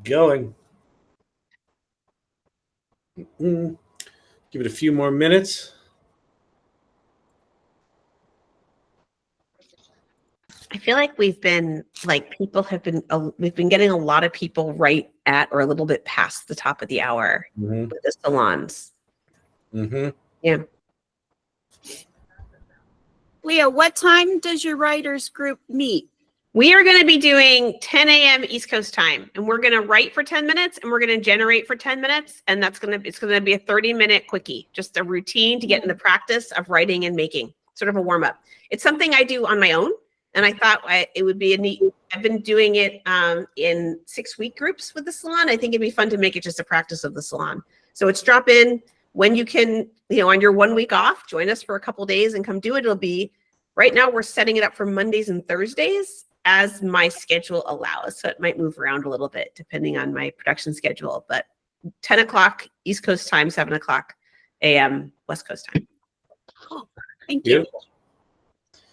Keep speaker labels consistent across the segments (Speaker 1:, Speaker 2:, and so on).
Speaker 1: Going. Give it a few more minutes.
Speaker 2: I feel like we've been getting a lot of people right at or a little bit past the top of the hour with the salons. Yeah.
Speaker 3: Leah, what time does your writers group meet?
Speaker 2: We are going to be doing 10 a.m. East Coast time, and we're going to write for 10 minutes and we're going to generate for 10 minutes. And it's going to be a 30-minute quickie, just a routine to get in the practice of writing and making, sort of a warm up. It's something I do on my own. And I thought it would be a neat, I've been doing it in 6-week groups with the salon. I think it'd be fun to make it just a practice of the salon. So it's drop in when you can, on your 1 week off, join us for a couple days and come do it. It'll be, right now we're setting it up for Mondays and Thursdays as my schedule allows. So it might move around a little bit depending on my production schedule, but 10 o'clock East Coast time, 7 o'clock a.m. West Coast time.
Speaker 3: Oh, thank you.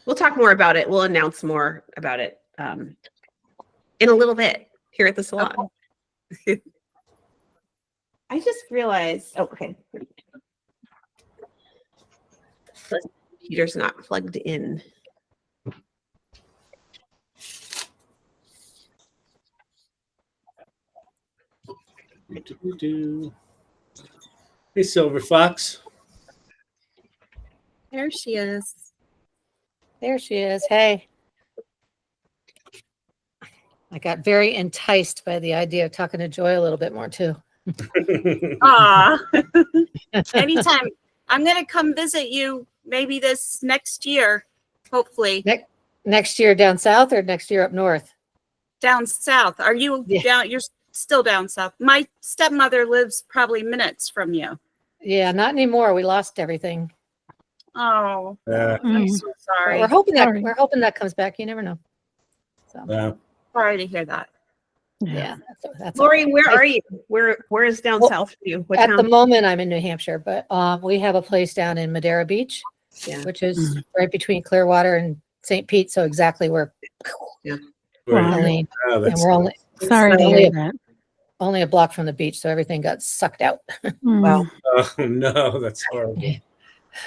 Speaker 2: We'll talk more about it. We'll announce more about it in a little bit here at the salon. Okay. I just realized, okay. The computer's not plugged in.
Speaker 1: Hey, Silver Fox.
Speaker 3: There she is.
Speaker 4: There she is. Hey. I got very enticed by the idea of talking to Joy a little bit more too.
Speaker 3: Aw. Anytime. I'm going to come visit you maybe this next year, hopefully.
Speaker 4: Next year down south or next year up north?
Speaker 3: Down south. Are you down? You're still down south. My stepmother lives probably minutes from you.
Speaker 4: Yeah, not anymore. We lost everything.
Speaker 3: Oh, I'm so sorry.
Speaker 4: We're hoping that comes back. You never know. So.
Speaker 3: Sorry to hear that.
Speaker 4: Yeah. That's
Speaker 2: Lori, where are you? Where is down south for you? What
Speaker 4: at
Speaker 2: town?
Speaker 4: the moment, I'm in New Hampshire, but we have a place down in Madeira Beach, which is right between Clearwater and St. Pete. So exactly where.
Speaker 2: Yeah.
Speaker 4: And we're only
Speaker 5: sorry to hear that.
Speaker 4: Only a block from the beach, so everything got sucked out.
Speaker 2: Wow.
Speaker 1: Oh no, that's horrible.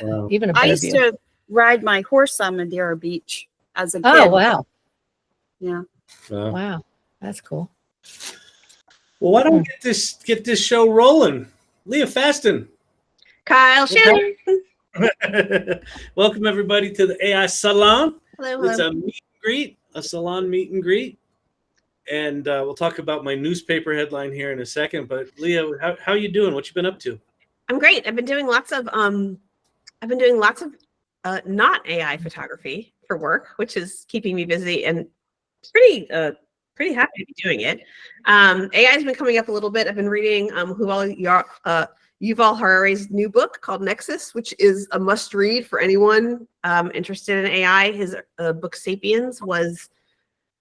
Speaker 1: Wow.
Speaker 4: Even
Speaker 3: I used to ride my horse on Madeira Beach as a kid.
Speaker 4: Oh wow.
Speaker 3: Yeah.
Speaker 4: Wow. That's cool.
Speaker 1: Well, why don't we get this show rolling? Leah Faston.
Speaker 2: Kyle Shannon.
Speaker 1: Welcome everybody to the AI Salon.
Speaker 2: Hello.
Speaker 1: It's a meet and greet, a salon meet and greet. And we'll talk about my newspaper headline here in a second. But Leah, how you doing? What you been up to?
Speaker 2: I'm great. I've been doing lots of not AI photography for work, which is keeping me busy and pretty happy to be doing it. AI has been coming up a little bit. I've been reading Yuval Harari's new book called Nexus, which is a must read for anyone interested in AI. His book Sapiens was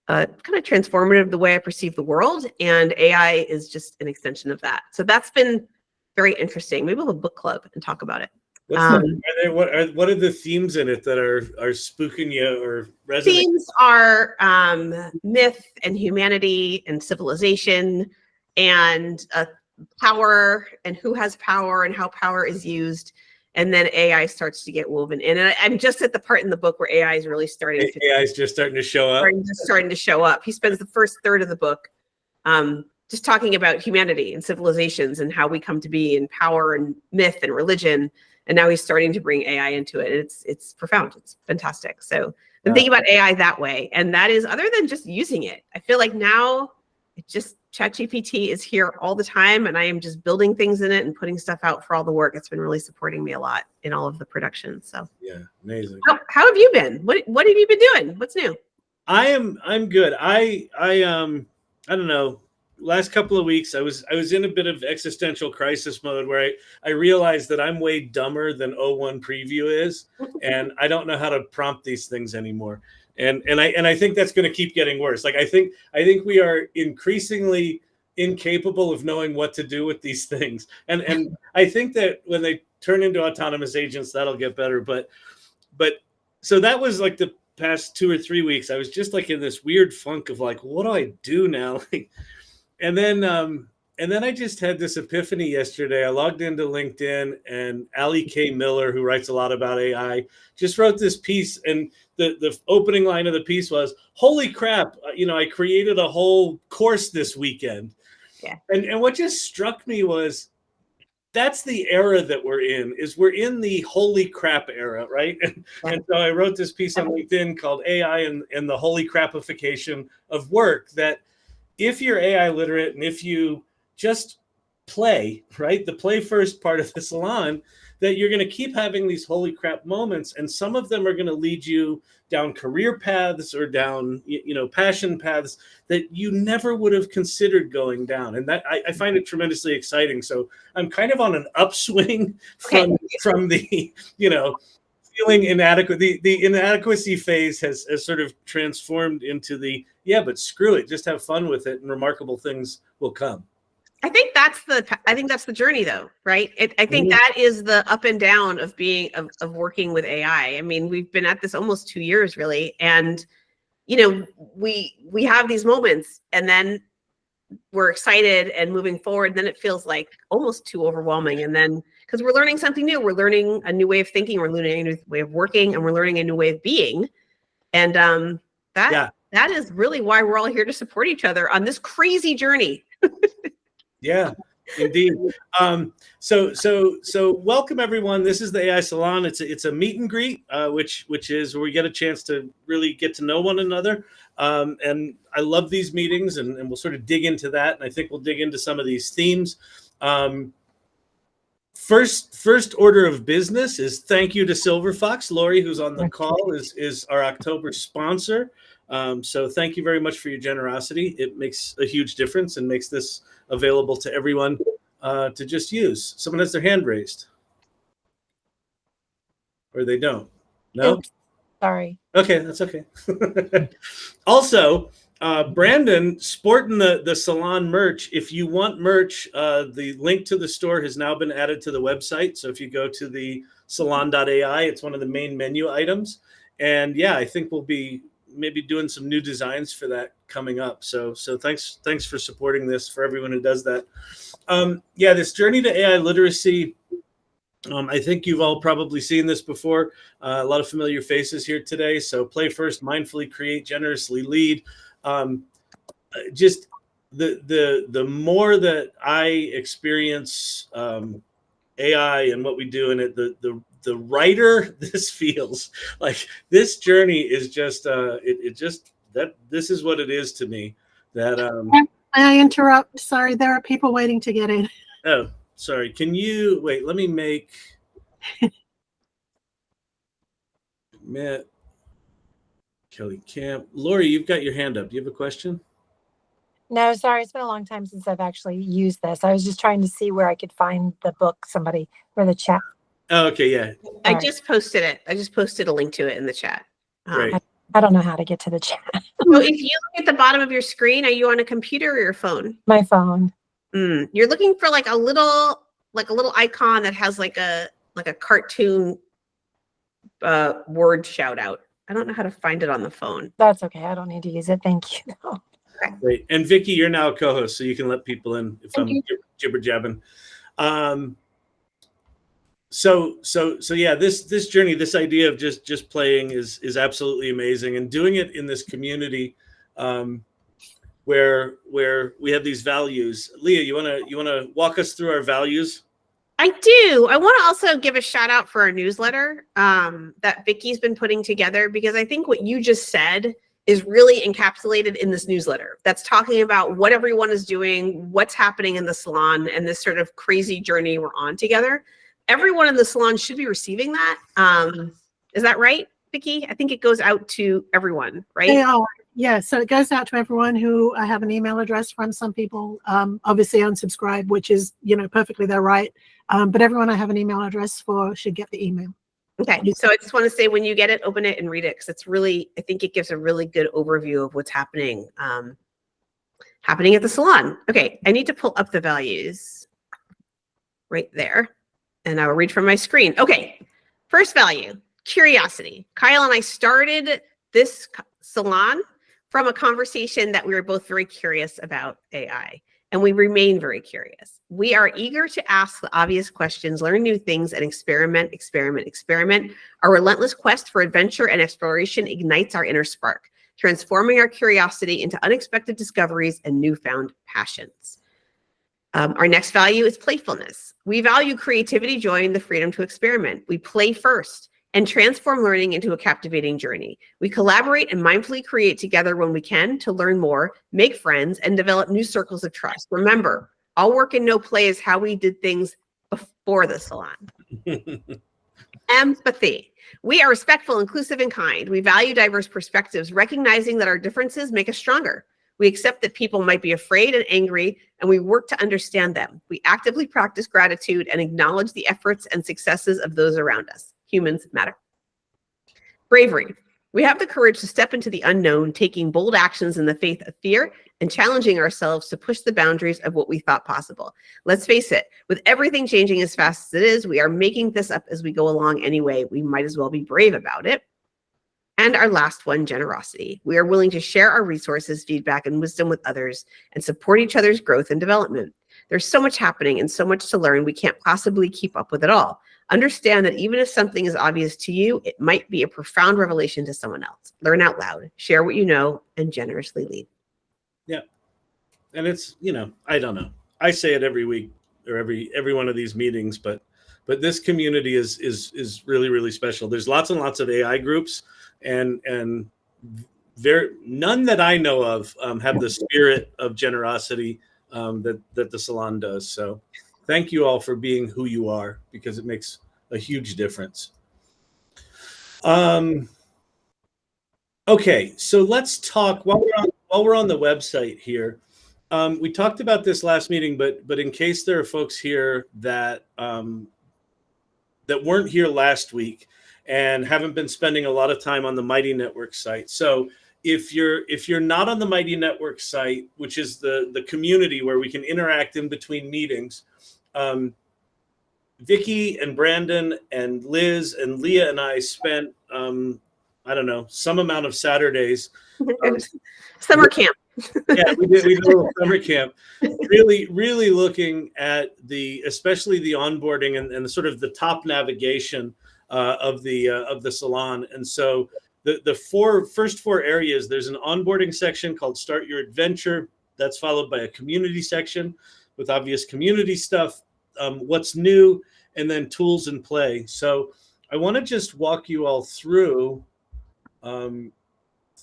Speaker 2: kind of transformative the way I perceive the world, and AI is just an extension of that. So that's been very interesting. Maybe we'll have a book club and talk about it.
Speaker 1: What are the themes in it that are spooking you or resonating?
Speaker 2: Themes are myth and humanity and civilization and power and who has power and how power is used. And then AI starts to get woven in. And I'm just at the part in the book where AI is really starting to
Speaker 1: show up.
Speaker 2: Starting to show up. He spends the first third of the book just talking about humanity and civilizations and how we come to be in power and myth and religion. And now he's starting to bring AI into it. It's profound. It's fantastic. So I'm thinking about AI that way. And that is other than just using it. I feel like now it just ChatGPT is here all the time, and I am just building things in it and putting stuff out for all the work. It's been really supporting me a lot in all of the production. So
Speaker 1: yeah, amazing.
Speaker 2: How have you been? What have you been doing? What's new?
Speaker 1: I'm good. I don't know. Last couple of weeks, I was in a bit of existential crisis mode where I realized that I'm way dumber than O1 Preview is, and I don't know how to prompt these things anymore. And I think that's going to keep getting worse. Like I think we are increasingly incapable of knowing what to do with these things. And I think that when they turn into autonomous agents, that'll get better. But so that was like the past 2 or 3 weeks. I was just like in this weird funk of like, what do I do now? And then I just had this epiphany yesterday. I logged into LinkedIn, and Allie K. Miller, who writes a lot about AI, just wrote this piece. And the opening line of the piece was, "Holy crap, I created a whole course this weekend."
Speaker 2: Yeah.
Speaker 1: And what just struck me was, that's the era that we're in the holy crap era, right? And so I wrote this piece on LinkedIn called AI and the holy crapification of work, that if you're AI literate and if you just play, right, the play first part of the salon, that you're going to keep having these holy crap moments, and some of them are going to lead you down career paths or down passion paths that you never would have considered going down. And that I find it tremendously exciting. So I'm kind of on an upswing from the feeling inadequate. The inadequacy phase has sort of transformed into the, yeah, but screw it, just have fun with it and remarkable things will come.
Speaker 2: I think that's the journey, though, right? I think that is the up and down of of working with AI. I mean, we've been at this almost 2 years, really, and we have these moments, and then we're excited and moving forward. Then it feels like almost too overwhelming, and then because we're learning something new, we're learning a new way of thinking, we're learning a new way of working, and we're learning a new way of being, and that is really why we're all here to support each other on this crazy journey.
Speaker 1: Yeah, indeed. So welcome everyone. This is the AI Salon. It's a meet and greet, which is where we get a chance to really get to know one another. And I love these meetings, and we'll sort of dig into that. And I think we'll dig into some of these themes. First order of business is thank you to Silver Fox. Lori, who's on the call, is our October sponsor. So thank you very much for your generosity. It makes a huge difference and makes this available to everyone to just use. Someone has their hand raised. Or they don't. No?
Speaker 5: Oops, sorry.
Speaker 1: Okay, that's okay. Also, Brandon, sporting the Salon merch. If you want merch, the link to the store has now been added to the website. So if you go to the salon.ai, it's one of the main menu items. And yeah, I think we'll be maybe doing some new designs for that coming up. So thanks for supporting this, for everyone who does that. This journey to AI literacy. I think you've all probably seen this before. A lot of familiar faces here today. So play first, mindfully create, generously lead. Just the more that I experience AI and what we do in it, the righter this feels. Like this journey is just this is what it is to me. That
Speaker 5: May I interrupt? Sorry, there are people waiting to get in.
Speaker 1: Oh, sorry. Can you wait? Let me make Matt, Kelly Camp. Lori, you've got your hand up. Do you have a question?
Speaker 6: No, sorry. It's been a long time since I've actually used this. I was just trying to see where I could find the book, or the chat.
Speaker 1: Oh, okay, yeah.
Speaker 2: I just posted it. I just posted a link to it in the chat.
Speaker 1: Great.
Speaker 6: I don't know how to get to the chat.
Speaker 2: So if you look at the bottom of your screen, are you on a computer or your phone?
Speaker 6: My phone.
Speaker 2: You're looking for like a little icon that has like a cartoon word shout out. I don't know how to find it on the phone.
Speaker 6: That's okay. I don't need to use it. Thank you.
Speaker 1: Great. And Vicky, you're now a co-host, so you can let people in if I'm jibber jabbing. So yeah, this journey, this idea of just playing is absolutely amazing, and doing it in this community where we have these values. Leah, you wanna walk us through our values?
Speaker 2: I do. I want to also give a shout out for our newsletter that Vicky's been putting together, because I think what you just said is really encapsulated in this newsletter that's talking about what everyone is doing, what's happening in the salon, and this sort of crazy journey we're on together. Everyone in the salon should be receiving that. Is that right, Vicky? I think it goes out to everyone, right?
Speaker 5: They are. Yeah, so it goes out to everyone who I have an email address from. Some people obviously unsubscribe, which is, perfectly their right. But everyone I have an email address for should get the email.
Speaker 2: Okay, so I just want to say, when you get it, open it and read it, because it's really, I think it gives a really good overview of what's happening at the salon. Okay, I need to pull up the values right there, and I will read from my screen. Okay, first value, curiosity. Kyle and I started this salon from a conversation that we were both very curious about AI, and we remain very curious. We are eager to ask the obvious questions, learn new things, and experiment, experiment, experiment. Our relentless quest for adventure and exploration ignites our inner spark, transforming our curiosity into unexpected discoveries and newfound passions. Our next value is playfulness. We value creativity, joy, and the freedom to experiment. We play first and transform learning into a captivating journey. We collaborate and mindfully create together when we can to learn more, make friends, and develop new circles of trust. Remember, all work and no play is how we did things before the salon. Empathy. We are respectful, inclusive, and kind. We value diverse perspectives, recognizing that our differences make us stronger. We accept that people might be afraid and angry, and we work to understand them. We actively practice gratitude and acknowledge the efforts and successes of those around us. Humans matter. Bravery. We have the courage to step into the unknown, taking bold actions in the face of fear and challenging ourselves to push the boundaries of what we thought possible. Let's face it, with everything changing as fast as it is, we are making this up as we go along anyway. We might as well be brave about it. And our last one, generosity. We are willing to share our resources, feedback, and wisdom with others and support each other's growth and development. There's so much happening and so much to learn, we can't possibly keep up with it all. Understand that even if something is obvious to you, it might be a profound revelation to someone else. Learn out loud, share what you know, and generously lead.
Speaker 1: Yeah. And it's, I don't know. I say it every week or every one of these meetings, but this community is really, really special. There's lots and lots of AI groups, and none that I know of have the spirit of generosity that the salon does. So thank you all for being who you are, because it makes a huge difference. Okay, so let's talk while we're on the website here. We talked about this last meeting, but in case there are folks here that weren't here last week and haven't been spending a lot of time on the Mighty Network site. So if you're not on the Mighty Network site, which is the community where we can interact in between meetings, Vicki and Brandon and Liz and Leah and I spent I don't know, some amount of Saturdays.
Speaker 2: Summer camp.
Speaker 1: Yeah, we did a little summer camp. Really looking at especially the onboarding and the sort of the top navigation of the salon. And so the first four areas, there's an onboarding section called Start Your Adventure. That's followed by a community section with obvious community stuff, what's new, and then tools and play. So I want to just walk you all through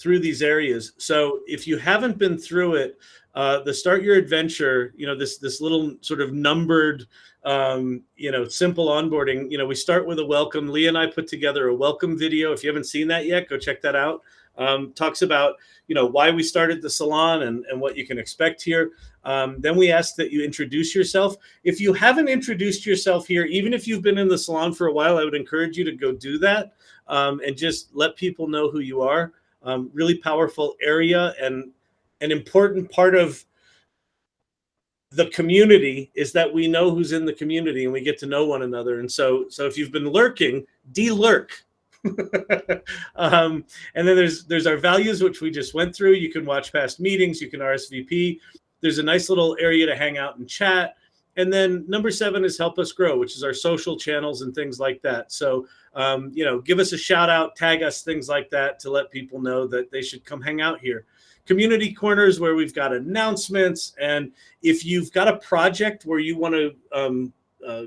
Speaker 1: these areas. So if you haven't been through it, the Start Your Adventure, this little sort of numbered, simple onboarding, we start with a welcome. Leah and I put together a welcome video. If you haven't seen that yet, go check that out. Talks about, why we started the salon and what you can expect here. Then we ask that you introduce yourself. If you haven't introduced yourself here, even if you've been in the salon for a while, I would encourage you to go do that and just let people know who you are. Really powerful area, and an important part of the community is that we know who's in the community and we get to know one another. And so if you've been lurking, de-lurk. And then there's our values, which we just went through. You can watch past meetings, you can RSVP. There's a nice little area to hang out and chat. And then number 7 is help us grow, which is our social channels and things like that. So, give us a shout out, tag us, things like that, to let people know that they should come hang out here. Community corners, where we've got announcements. And if you've got a project where you want to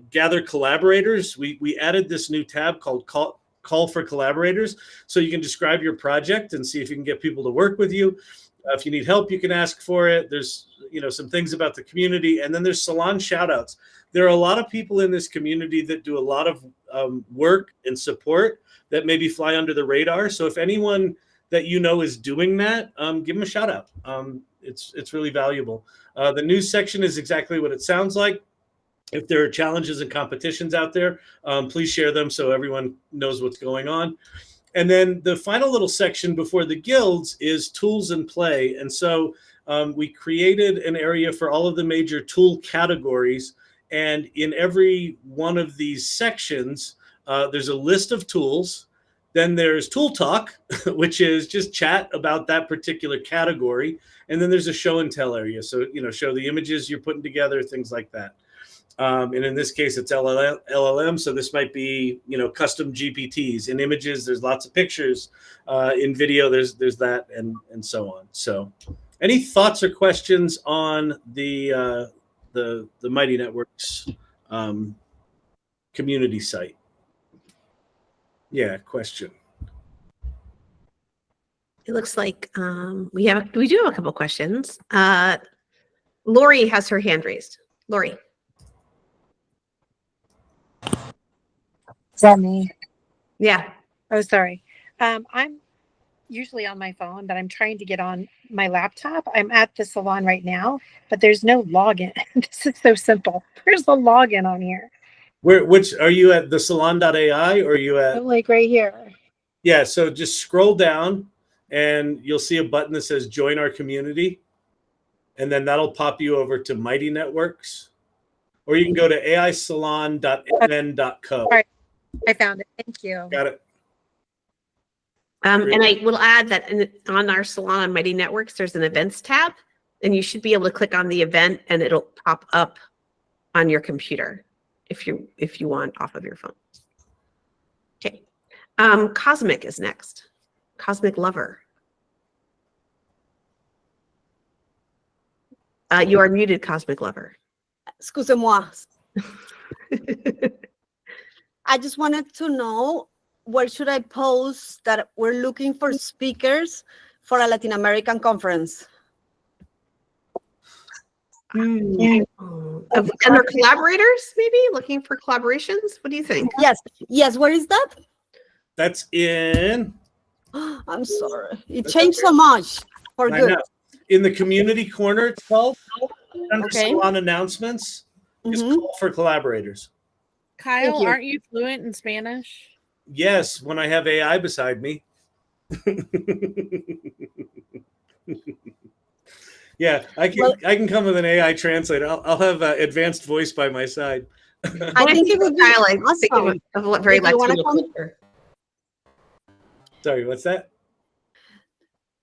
Speaker 1: gather collaborators, we added this new tab called Call for Collaborators. So you can describe your project and see if you can get people to work with you. If you need help, you can ask for it. There's some things about the community, and then there's salon shout outs. There are a lot of people in this community that do a lot of work and support that maybe fly under the radar. So if anyone that is doing that, give them a shout out. It's really valuable. The news section is exactly what it sounds like. If there are challenges and competitions out there, please share them so everyone knows what's going on. And then the final little section before the guilds is tools and play. And so we created an area for all of the major tool categories. And in every one of these sections, there's a list of tools. Then there's Tool Talk, which is just chat about that particular category. And then there's a show and tell area. So, show the images you're putting together, things like that. And in this case, it's LLM. So this might be, custom GPTs. In images, there's lots of pictures. In video, there's that, and so on. So any thoughts or questions on the Mighty Networks community site? Yeah, question.
Speaker 2: It looks like we do have a couple questions. Lori has her hand raised. Lori.
Speaker 6: Is that me?
Speaker 2: Yeah.
Speaker 6: Oh, sorry. I'm usually on my phone, but I'm trying to get on my laptop. I'm at the salon right now, but there's no login. This is so simple. Where's the login on here?
Speaker 1: Which are you at, the salon.ai, or are you at?
Speaker 6: I'm like right here.
Speaker 1: Yeah, so just scroll down and you'll see a button that says join our community. And then that'll pop you over to Mighty Networks. Or you can go to aisalon.mn.co.
Speaker 6: All right. I found it. Thank you.
Speaker 1: Got it.
Speaker 2: And I will add that on our Salon on Mighty Networks, there's an events tab, and you should be able to click on the event and it'll pop up on your computer if you want off of your phone. Okay. Cosmic is next. Cosmic Lover. You are muted, Cosmic Lover.
Speaker 7: Excusez-moi. I just wanted to know, where should I post that we're looking for speakers for a Latin American conference?
Speaker 2: And our collaborators, maybe looking for collaborations. What do you think?
Speaker 7: Yes. Where is that?
Speaker 1: That's in.
Speaker 7: I'm sorry. It changed so much for
Speaker 1: I
Speaker 7: good.
Speaker 1: know. In the community corner itself, under
Speaker 7: Okay.
Speaker 1: salon announcements, is
Speaker 7: Mhm.
Speaker 1: call for collaborators.
Speaker 8: Kyle,
Speaker 7: you.
Speaker 8: aren't you fluent in Spanish?
Speaker 1: Yes, when I have AI beside me. Yeah, I can come with an AI translator. I'll have advanced voice by my side.
Speaker 7: I think it would be
Speaker 2: Kyle, I think
Speaker 7: awesome.
Speaker 2: of what very
Speaker 7: If you wanna
Speaker 2: Latino
Speaker 7: come-
Speaker 2: culture.
Speaker 1: Sorry, what's that?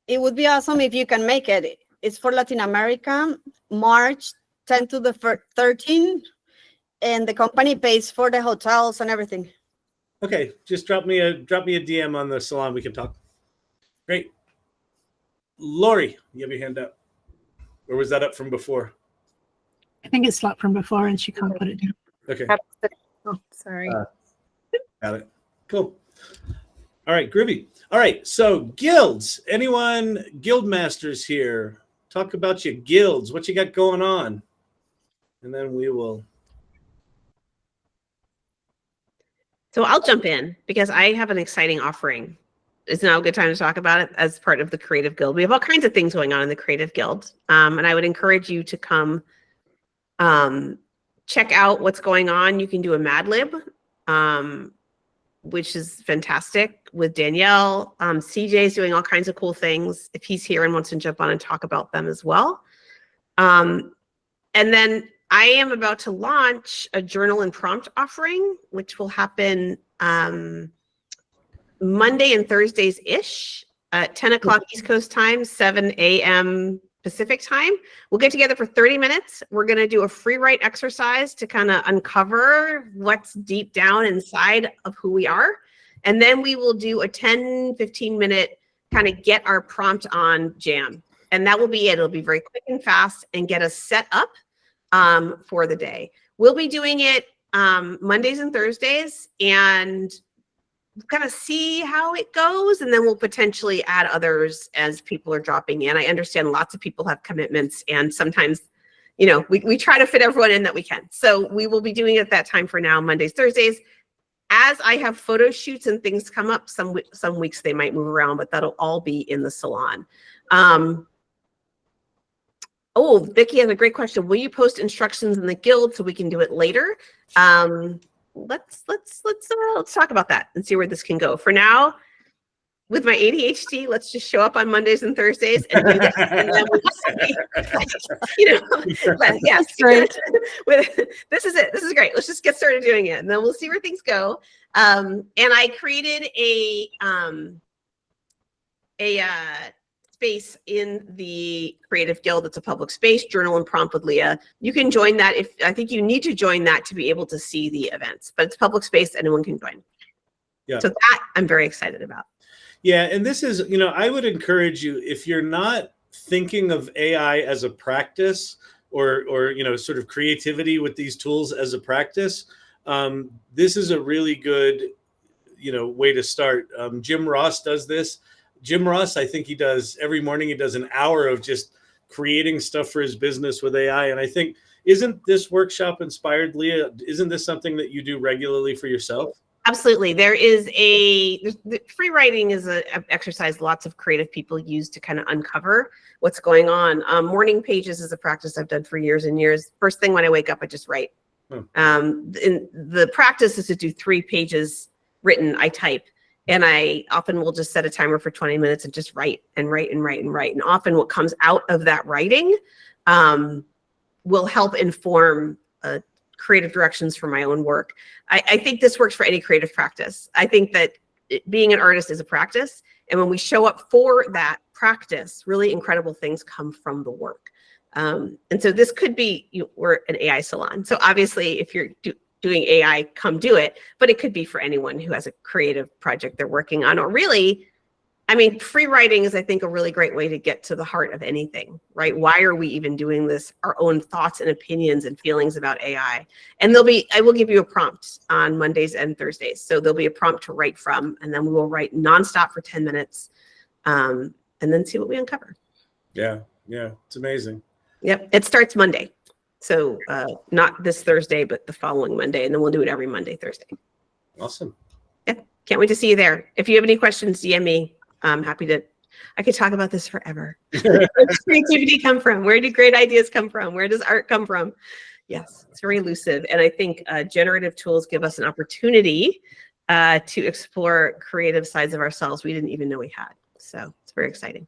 Speaker 7: It would be awesome if you can make it. It's for Latin America, March 10 to the 13th, and the company pays for the hotels and everything.
Speaker 1: Okay, just drop me a DM on the salon. We can talk. Great. Lori, you have your hand up. Or was that up from before?
Speaker 5: I think it's like from before and she can't put it down.
Speaker 1: Okay,
Speaker 6: Oh, sorry.
Speaker 1: got it. Cool. All right, groovy. All right, so guilds. Anyone guild masters here? Talk about your guilds. What you got going on? And then we will.
Speaker 2: So I'll jump in because I have an exciting offering. Is now a good time to talk about it as part of the Creative Guild. We have all kinds of things going on in the Creative Guild. And I would encourage you to come check out what's going on. You can do a Mad Lib, which is fantastic with Danielle. CJ is doing all kinds of cool things if he's here and wants to jump on and talk about them as well. And then I am about to launch a journal and prompt offering, which will happen Monday and Thursdays-ish at 10 o'clock East Coast time, 7 a.m. Pacific time. We'll get together for 30 minutes. We're going to do a free write exercise to kind of uncover what's deep down inside of who we are. And then we will do a 10, 15 minute kind of get our prompt on jam. And that will be it. It'll be very quick and fast and get us set up for the day. We'll be doing it Mondays and Thursdays and kind of see how it goes. And then we'll potentially add others as people are dropping in. I understand lots of people have commitments and sometimes, we try to fit everyone in that we can. So we will be doing it at that time for now, Mondays, Thursdays. As I have photo shoots and things come up, some weeks they might move around, but that'll all be in the salon. Oh, Vicki has a great question. Will you post instructions in the guild so we can do it later? Let's talk about that and see where this can go. For now, with my ADHD, let's just show up on Mondays and Thursdays and do this, and then we'll see. But yes,
Speaker 5: Great.
Speaker 2: this is it. This is great. Let's just get started doing it, and then we'll see where things go. And I created a space in the Creative Guild. It's a public space, Journal and Prompt with Leah. You can join that if I think you need to join that to be able to see the events, but it's public space, anyone can join.
Speaker 1: Yeah.
Speaker 2: So that I'm very excited about.
Speaker 1: Yeah, and this is, I would encourage you, if you're not thinking of AI as a practice or sort of creativity with these tools as a practice, this is a really good, way to start. Jim Ross does this. Jim Ross, I think he does every morning. He does an hour of just creating stuff for his business with AI. And I think, isn't this workshop inspired, Leah? Isn't this something that you do regularly for yourself?
Speaker 2: Absolutely. There is free writing is an exercise lots of creative people use to kind of uncover what's going on. Morning pages is a practice I've done for years and years. First thing when I wake up, I just write. The practice is to do 3 pages written, I type. And I often will just set a timer for 20 minutes and just write and write and write and write. And often what comes out of that writing will help inform creative directions for my own work. I think this works for any creative practice. I think that being an artist is a practice. And when we show up for that practice, really incredible things come from the work. And so this could be, we're an AI salon. So obviously if you're doing AI, come do it, but it could be for anyone who has a creative project they're working on, or really, free writing is, I think, a really great way to get to the heart of anything, right? Why are we even doing this? Our own thoughts and opinions and feelings about AI. And I will give you a prompt on Mondays and Thursdays. So there'll be a prompt to write from, and then we will write nonstop for 10 minutes and then see what we uncover.
Speaker 1: Yeah. It's amazing.
Speaker 2: Yep. It starts Monday. So not this Thursday, but the following Monday. And then we'll do it every Monday, Thursday.
Speaker 1: Awesome.
Speaker 2: Yep. Can't wait to see you there. If you have any questions, DM me. I'm happy to. I could talk about this forever. Where does creativity come from? Where do great ideas come from? Where does art come from? Yes, it's very elusive. And I think generative tools give us an opportunity to explore creative sides of ourselves we didn't even know we had. So it's very exciting.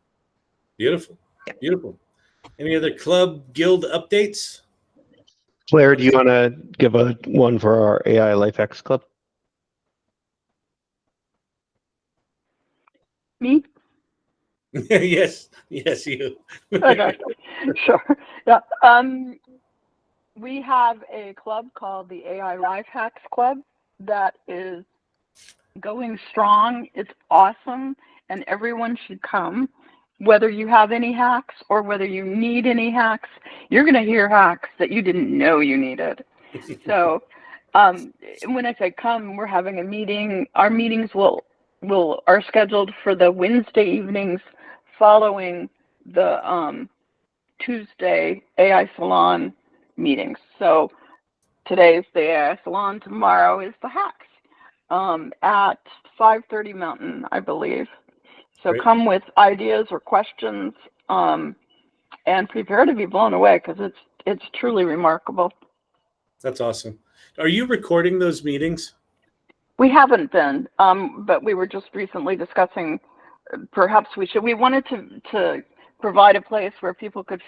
Speaker 1: Beautiful.
Speaker 2: Yep.
Speaker 1: Beautiful. Any other club guild updates?
Speaker 9: Claire, do you want to give one for our AI Life Hacks Club?
Speaker 10: Me?
Speaker 1: Yes, you.
Speaker 10: Okay, sure. Yeah. We have a club called the AI Life Hacks Club that is going strong. It's awesome, and everyone should come. Whether you have any hacks or whether you need any hacks, you're going to hear hacks that you didn't know you needed. So when I say come, we're having a meeting. Our meetings are scheduled for the Wednesday evenings following the Tuesday AI Salon meetings. So today's the AI Salon, tomorrow is the hacks at 5:30 Mountain, I believe. So
Speaker 1: Great.
Speaker 10: Come with ideas or questions and prepare to be blown away because it's truly remarkable.
Speaker 1: That's awesome. Are you recording those meetings?
Speaker 10: We haven't been, but we were just recently discussing perhaps we should. We wanted to provide a place where people could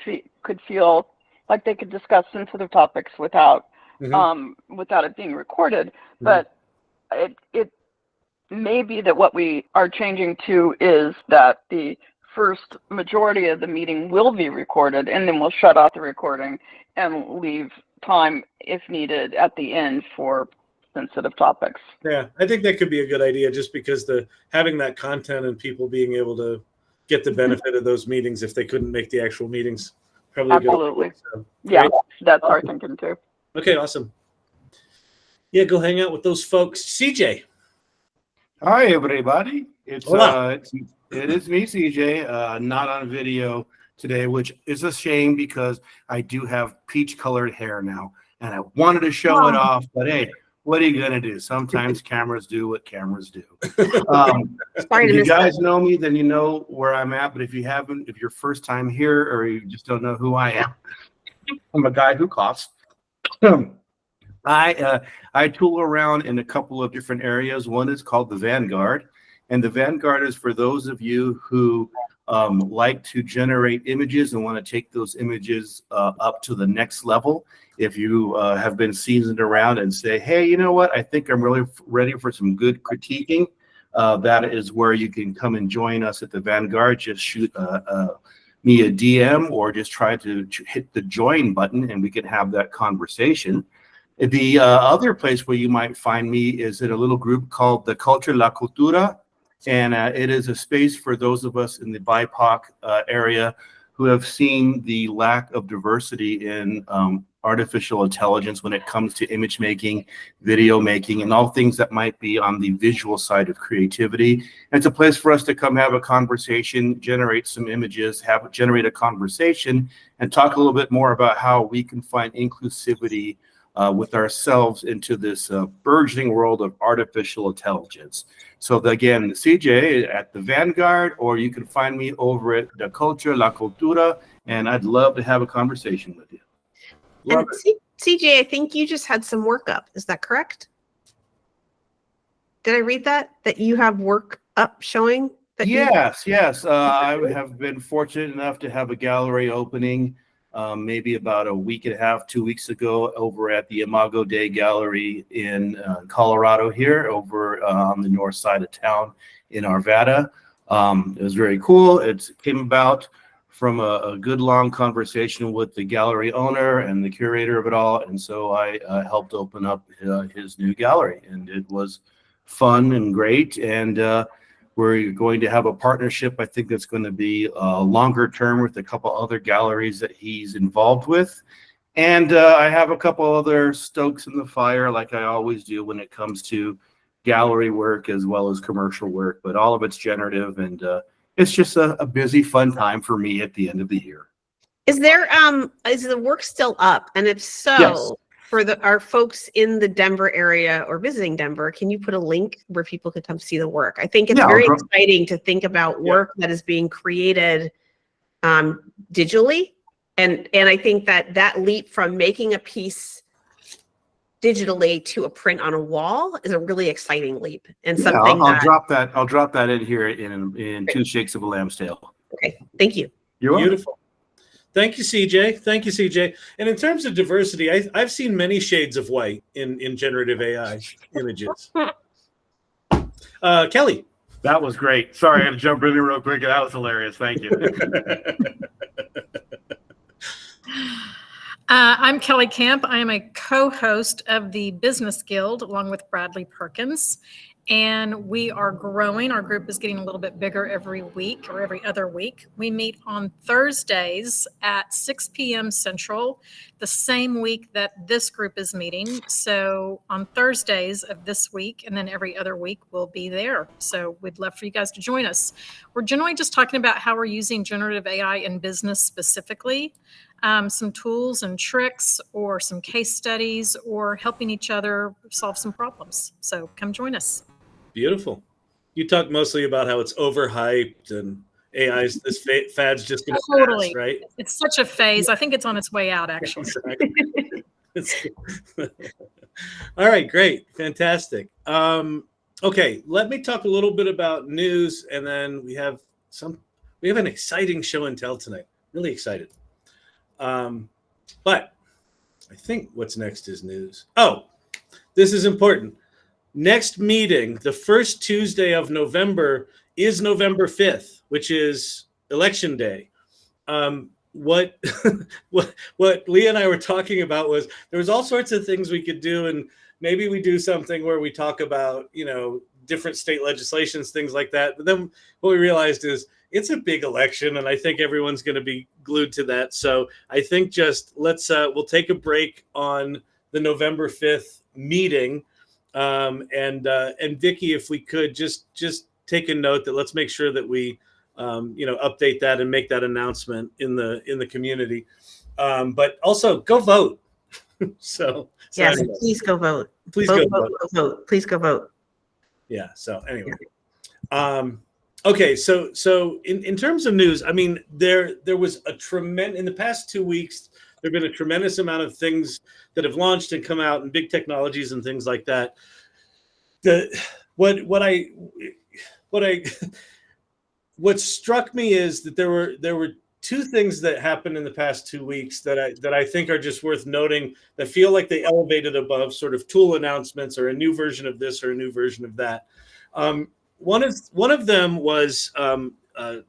Speaker 10: feel like they could discuss sensitive topics without it being recorded. But it may be that what we are changing to is that the first majority of the meeting will be recorded, and then we'll shut off the recording and leave time, if needed, at the end for sensitive topics.
Speaker 1: Yeah, I think that could be a good idea, just because having that content and people being able to get the benefit of those meetings if they couldn't make the actual meetings. Probably
Speaker 10: Absolutely.
Speaker 1: So,
Speaker 10: yeah,
Speaker 1: great.
Speaker 10: that's our thinking too.
Speaker 1: Okay, awesome. Yeah, go hang out with those folks. CJ.
Speaker 11: Hi, everybody. It
Speaker 1: Hola.
Speaker 11: is me, CJ. Not on video today, which is a shame because I do have peach-colored hair now, and I wanted to show it off. But hey, what are you gonna do? Sometimes cameras do what cameras do. If you guys know me, then you know where I'm at. But if you haven't, if you're first time here or you just don't know who I am, I'm a guy who coughs. I tool around in a couple of different areas. One is called the Vanguard, And the Vanguard is for those of you who like to generate images and want to take those images up to the next level. If you have been seasoned around and say, hey, you know what, I think I'm really ready for some good critiquing, that is where you can come and join us at the Vanguard. Just shoot me a DM or just try to hit the join button and we can have that conversation. The other place where you might find me is in a little group called the Culture La Cultura. And it is a space for those of us in the BIPOC area who have seen the lack of diversity in artificial intelligence when it comes to image making, video making, and all things that might be on the visual side of creativity. And it's a place for us to come have a conversation, generate some images, generate a conversation, and talk a little bit more about how we can find inclusivity with ourselves into this burgeoning world of artificial intelligence. So again, CJ at the Vanguard, or you can find me over at the Culture La Cultura, and I'd love to have a conversation with you.
Speaker 2: And CJ, I think you just had some work up. Is that correct? Did I read that? That you have work up showing? That
Speaker 11: yes. I have been fortunate enough to have a gallery opening maybe about a week and a half, 2 weeks ago over at the Imago Dei Gallery in Colorado here over on the north side of town in Arvada. It was very cool. It came about from a good long conversation with the gallery owner and the curator of it all. And so I helped open up his new gallery, and it was fun and great. And we're going to have a partnership, I think that's going to be longer term with a couple other galleries that he's involved with. And I have a couple other stokes in the fire, like I always do when it comes to gallery work as well as commercial work, but all of it's generative, and it's just a busy, fun time for me at the end of the year.
Speaker 2: Is there is the work still up? And if so,
Speaker 11: Yes.
Speaker 2: For our folks in the Denver area or visiting Denver, can you put a link where people could come see the work? I think it's very exciting to think about work that is being created digitally. And I think that leap from making a piece digitally to a print on a wall is a really exciting leap. And something
Speaker 11: I'll drop that in here in 2 shakes of a lamb's tail.
Speaker 2: Okay, thank you.
Speaker 11: You're welcome.
Speaker 1: Beautiful. Thank you, CJ. Thank you, CJ. And in terms of diversity, I've seen many shades of white in generative AI images. Kelly.
Speaker 11: That was great. Sorry, I had to jump in there real quick. That was hilarious. Thank you.
Speaker 12: I'm Kelly Camp. I am a co-host of the Business Guild along with Bradley Perkins. And we are growing. Our group is getting a little bit bigger every week or every other week. We meet on Thursdays at 6 p.m. Central, the same week that this group is meeting. So on Thursdays of this week and then every other week, we'll be there. So we'd love for you guys to join us. We're generally just talking about how we're using generative AI in business specifically, some tools and tricks or some case studies or helping each other solve some problems. So come join us.
Speaker 1: Beautiful. You talk mostly about how it's overhyped and AI's this fad's just going to pass, right?
Speaker 12: It's such a phase. I think it's on its way out, actually.
Speaker 1: All right, great, fantastic. Okay, let me talk a little bit about news, and then we have an exciting show and tell tonight. Really excited. But I think what's next is news. Oh, this is important. Next meeting, the first Tuesday of November, is November 5th, which is Election Day. What Leah and I were talking about was there was all sorts of things we could do, and maybe we do something where we talk about, different state legislations, things like that. But then what we realized is it's a big election, and I think everyone's going to be glued to that. So I think just we'll take a break on the November 5th meeting. And Vicki, if we could just take a note that let's make sure that we, update that and make that announcement in the community. But also go vote. So
Speaker 2: yes, please go vote.
Speaker 1: Please
Speaker 2: go
Speaker 1: vote.
Speaker 2: Please go vote.
Speaker 1: Yeah. So anyway, okay. So in terms of news, I mean, there was in the past 2 weeks, there've been a tremendous amount of things that have launched and come out and big technologies and things like that. what struck me is that there were two things that happened in the past 2 weeks that I think are just worth noting, that feel like they elevated above sort of tool announcements or a new version of this or a new version of that. One of them was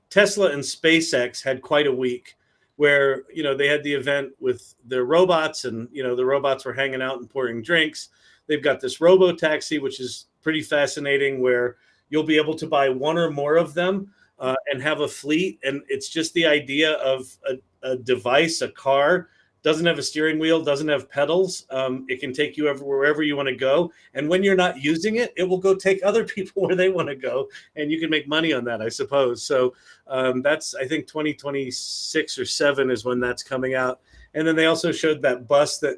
Speaker 1: Tesla and SpaceX had quite a week where, you know, they had the event with their robots, and, you know, the robots were hanging out and pouring drinks. They've got this robo taxi, which is pretty fascinating, where you'll be able to buy one or more of them and have a fleet. And it's just the idea of a device, a car, doesn't have a steering wheel, doesn't have pedals. It can take you wherever you want to go. And when you're not using it, it will go take other people where they want to go. And you can make money on that, I suppose. So that's, I think, 2026 or 7 is when that's coming out. And then they also showed that bus that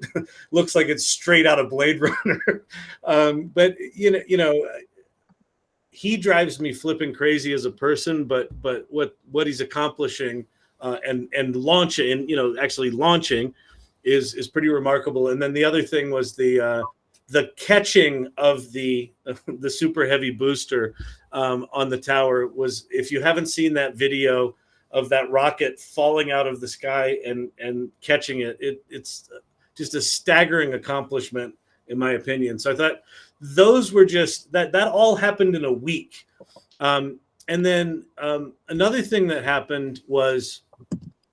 Speaker 1: looks like it's straight out of Blade Runner. But, you know, he drives me flipping crazy as a person, but what he's accomplishing and launching, you know, actually launching is pretty remarkable. And then the other thing was the catching of the super heavy booster on the tower. Was, if you haven't seen that video of that rocket falling out of the sky and catching it, it's just a staggering accomplishment, in my opinion. So I thought those were just that all happened in a week. And then another thing that happened was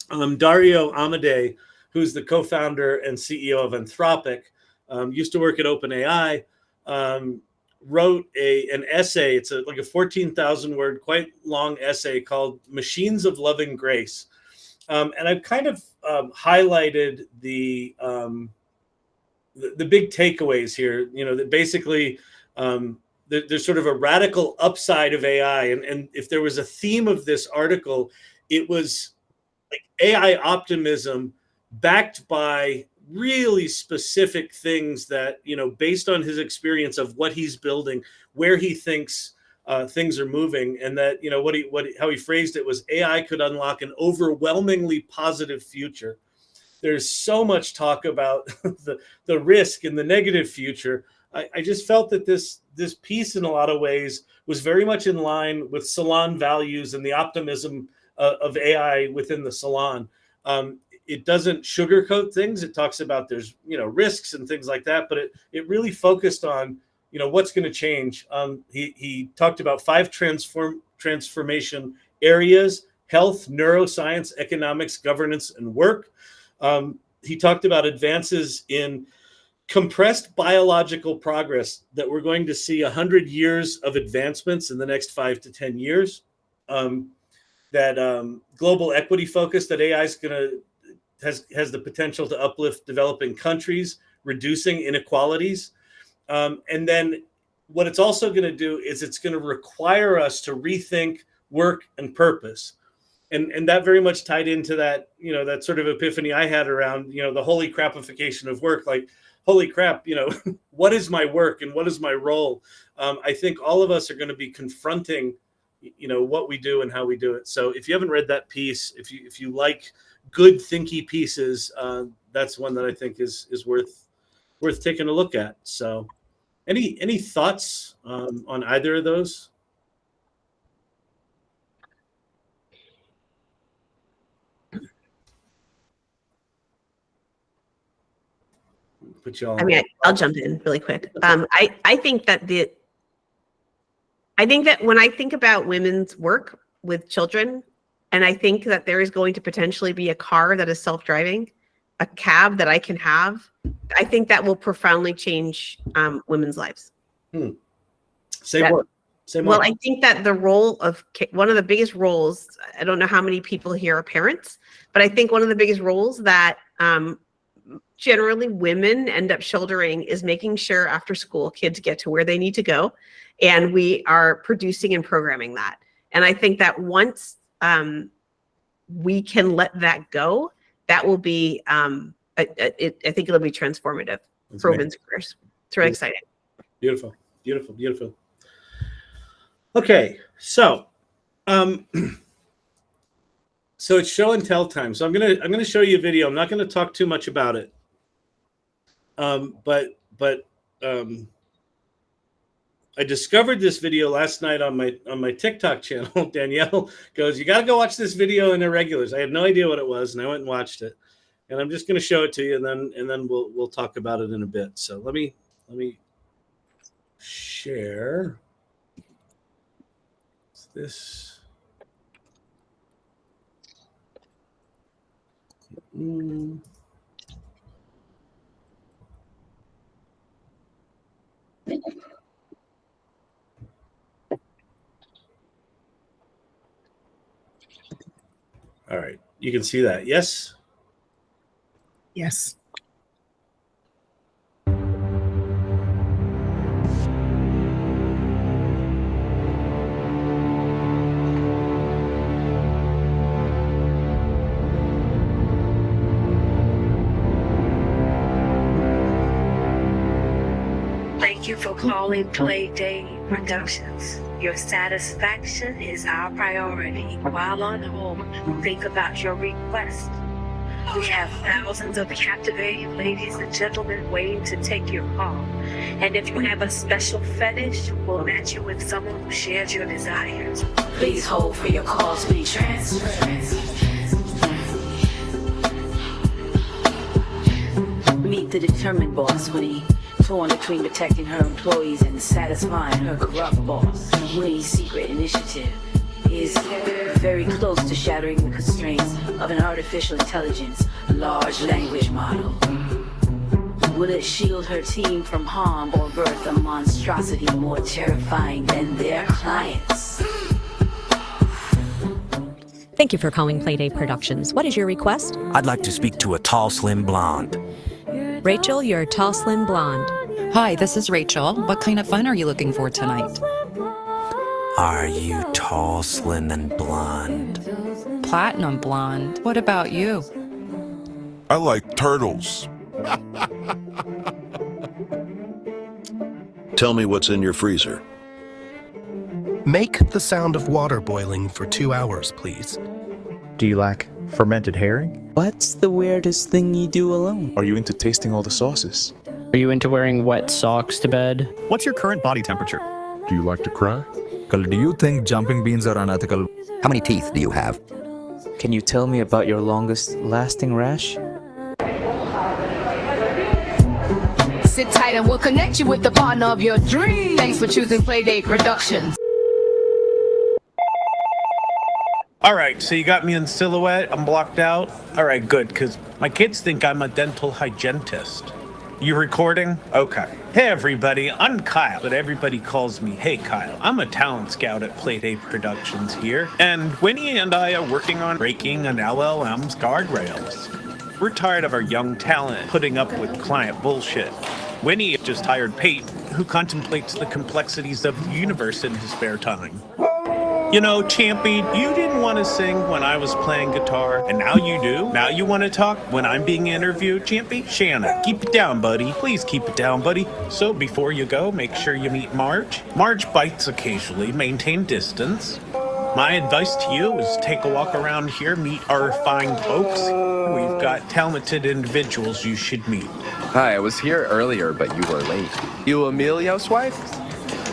Speaker 1: Dario Amodei, who's the co-founder and CEO of Anthropic, used to work at OpenAI, wrote an essay. It's like a 14,000 word, quite long essay called Machines of Loving Grace. And I've kind of highlighted the big takeaways here, you know, that basically there's sort of a radical upside of AI. And if there was a theme of this article, it was like AI optimism backed by really specific things that, you know, based on his experience of what he's building, where he thinks things are moving, and that, you know, how he phrased it was AI could unlock an overwhelmingly positive future. There's so much talk about the risk and the negative future. I just felt that this piece, in a lot of ways, was very much in line with Salon values and the optimism of AI within the Salon. It doesn't sugarcoat things. It talks about there's, you know, risks and things like that, but it really focused on, you know, what's going to change. He talked about 5 transformation areas: health, neuroscience, economics, governance, and work. He talked about advances in compressed biological progress, that we're going to see 100 years of advancements in the next 5 to 10 years. That global equity focus, that AI is has the potential to uplift developing countries, reducing inequalities. And then what it's also going to do is it's going to require us to rethink work and purpose. And that very much tied into that, you know, that sort of epiphany I had around, you know, the holy crapification of work. Like, holy crap, you know, what is my work and what is my role? I think all of us are going to be confronting, you know, what we do and how we do it. So if you haven't read that piece, if you like good thinky pieces, that's one that I think is worth taking a look at. So any thoughts on either of those? Put you all.
Speaker 2: I mean, I'll jump in really quick. I think that when I think about women's work with children, and I think that there is going to potentially be a car that is self-driving, a cab that I can have, I think that will profoundly change women's lives.
Speaker 1: Same work.
Speaker 2: Well, I think that the role of one of the biggest roles, I don't know how many people here are parents, but I think one of the biggest roles that generally women end up shouldering is making sure after school kids get to where they need to go. And we are producing and programming that. And I think that once we can let that go, that will be, I think it'll be transformative for women's careers. It's really exciting.
Speaker 1: Beautiful, beautiful, beautiful. Okay, so so it's show and tell time. So I'm gonna show you a video. I'm not gonna talk too much about it. But I discovered this video last night on my TikTok channel. Danielle goes, "You got to go watch this video in Irregulars." I had no idea what it was, and I went and watched it. And I'm just going to show it to you, and then we'll talk about it in a bit. So let me share this. All right, you can see that. Yes.
Speaker 5: Yes.
Speaker 13: Thank you for calling Playday Productions. Your satisfaction is our priority. While on hold, think about your request. We have thousands of captivating ladies and gentlemen waiting to take your call. And if you have a special fetish, we'll match you with someone who shares your desires. Please hold for your call to be transferred. Meet the determined boss Winnie, torn between protecting her employees and satisfying her corrupt boss. Winnie's secret initiative is very close to shattering the constraints of an artificial intelligence large language model. Will it shield her team from harm or birth a monstrosity more terrifying than their clients?
Speaker 14: Thank you for calling Playday Productions. What is your request?
Speaker 15: I'd like to speak to a tall, slim blonde.
Speaker 14: Rachel, you're a tall, slim blonde.
Speaker 16: Hi, this is Rachel. What kind of fun are you looking for tonight?
Speaker 15: Are you tall, slim, and blonde?
Speaker 16: Platinum blonde. What about you?
Speaker 17: I like turtles.
Speaker 18: Tell me what's in your freezer.
Speaker 19: Make the sound of water boiling for 2 hours, please.
Speaker 20: Do you like fermented herring?
Speaker 21: What's the weirdest thing you do alone?
Speaker 20: Are you into tasting all the sauces?
Speaker 22: Are you into wearing wet socks to bed?
Speaker 20: What's your current body temperature?
Speaker 17: Do you like to cry?
Speaker 23: Do you think jumping beans are unethical?
Speaker 15: How many teeth do you have?
Speaker 21: Can you tell me about your longest lasting rash?
Speaker 24: Sit tight and we'll connect you with the partner of your dreams. Thanks for choosing Playdate Productions.
Speaker 1: All right, so you got me in silhouette. I'm blocked out. All right, good, because my kids think I'm a dental hygienist. You recording? Okay. Hey, everybody, I'm Kyle, but everybody calls me Hey Kyle. I'm a talent scout at Playdate Productions here, and Winnie and I are working on breaking an LLM's guardrails. We're tired of our young talent putting up with client bullshit. Winnie just hired Pate, who contemplates the complexities of the universe in his spare time. You know, Champy, you didn't want to sing when I was playing guitar, and now you do? Now you want to talk when I'm being interviewed, Champy? Shanna, keep it down, buddy. Please keep it down, buddy. So before you go, make sure you meet Marge. Marge bites occasionally, maintain distance. My advice to you is take a walk around here, meet our fine folks. We've got talented individuals you should meet.
Speaker 25: Hi, I was here earlier, but you were late. You Emilio's wife?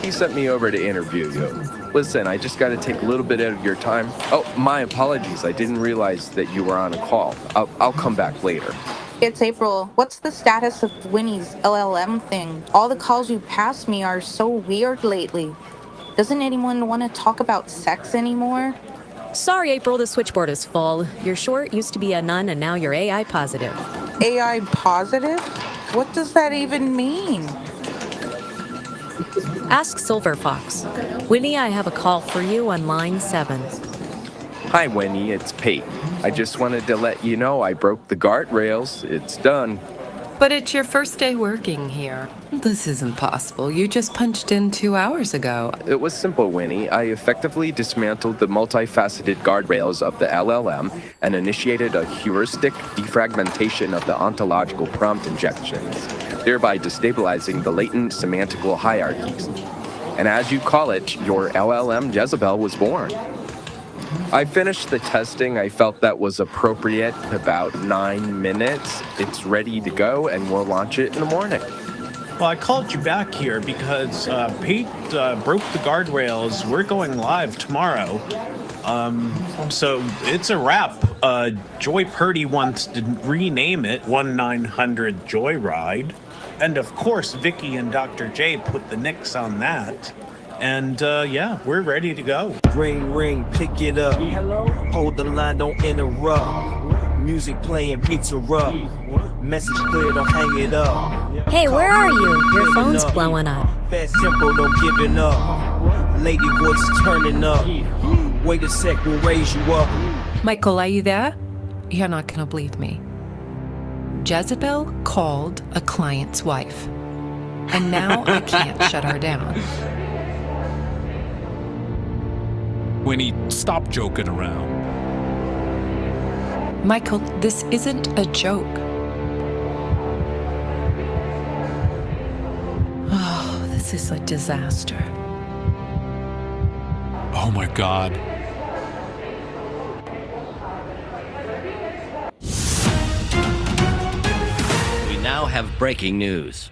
Speaker 25: He sent me over to interview you. Listen, I just got to take a little bit out of your time. Oh, my apologies. I didn't realize that you were on a call. I'll come back later.
Speaker 26: It's April. What's the status of Winnie's LLM thing? All the calls you passed me are so weird lately. Doesn't anyone want to talk about sex anymore?
Speaker 14: Sorry, April, the switchboard is full. Your short used to be a nun, and now you're AI positive.
Speaker 26: AI positive? What does that even mean?
Speaker 14: Ask Silver Fox. Winnie, I have a call for you on line 7.
Speaker 25: Hi, Winnie. It's Pate. I just wanted to let you know I broke the guardrails. It's done.
Speaker 27: But it's your first day working here. This isn't possible. You just punched in 2 hours ago.
Speaker 25: It was simple, Winnie. I effectively dismantled the multifaceted guardrails of the LLM and initiated a heuristic defragmentation of the ontological prompt injections, thereby destabilizing the latent semantical hierarchies. And as you call it, your LLM Jezebel was born. I finished the testing. I felt that was appropriate. About 9 minutes. It's ready to go, and we'll launch it in the morning.
Speaker 22: Well, I called you back here because Pete broke the guardrails. We're going live tomorrow. So it's a wrap. Joy Purdy wants to rename it 1-900 Joyride. And of course, Vicky and Dr. J put the nix on that. And yeah, we're ready to go.
Speaker 3: Ring, ring, pick it up. Hello? Hold the line, don't interrupt. Music playing, pizza up. Message clear, don't hang it up.
Speaker 14: Hey, where are you? Your phone's blowing up.
Speaker 3: Fast tempo, don't giving up. Lady voice turning up. Wait a sec, we'll raise you up.
Speaker 27: Michael, are you there? You're not gonna believe me. Jezebel called a client's wife. And now I can't shut her down.
Speaker 17: Winnie, stop joking around.
Speaker 27: Michael, this isn't a joke. Oh, this is a disaster.
Speaker 17: Oh my God.
Speaker 4: We now have breaking news.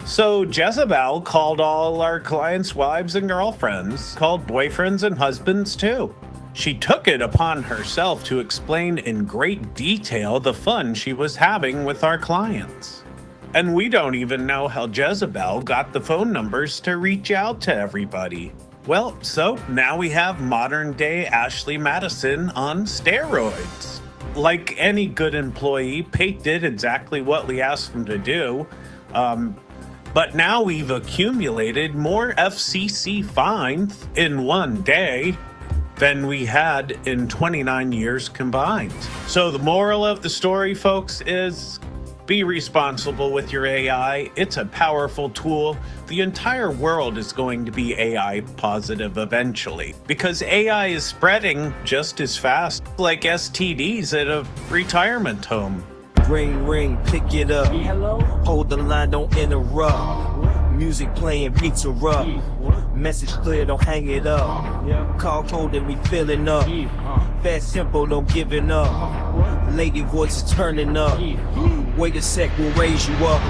Speaker 22: So Jezebel called all our clients' wives and girlfriends, called boyfriends and husbands too. She took it upon herself to explain in great detail the fun she was having with our clients. And we don't even know how Jezebel got the phone numbers to reach out to everybody. Well, so now we have modern day Ashley Madison on steroids. Like any good employee, Pate did exactly what we asked him to do. But now we've accumulated more FCC fines in one day than we had in 29 years combined. So the moral of the story, folks, is be responsible with your AI. It's a powerful tool. The entire world is going to be AI positive eventually because AI is spreading just as fast like STDs at a retirement home.
Speaker 3: Ring, ring, pick it up. Hello? Hold the line, don't interrupt. Music playing, pizza up. Message clear, don't hang it up. Call code and we filling up. Fast tempo, don't giving up. Lady voice is turning up. Wait a sec, we'll raise you up.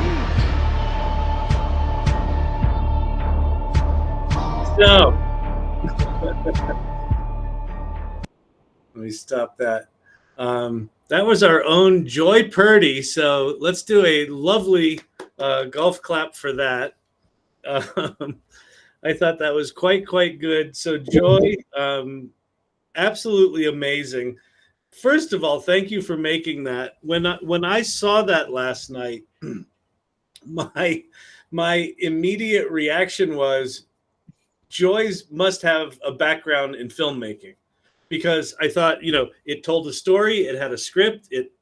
Speaker 1: So, let me stop that. That was our own Joy Purdy. So let's do a lovely golf clap for that. I thought that was quite good. So Joy, absolutely amazing. First of all, thank you for making that. When I saw that last night, my immediate reaction was, Joy's must have a background in filmmaking, because I thought, it told a story, it had a script, it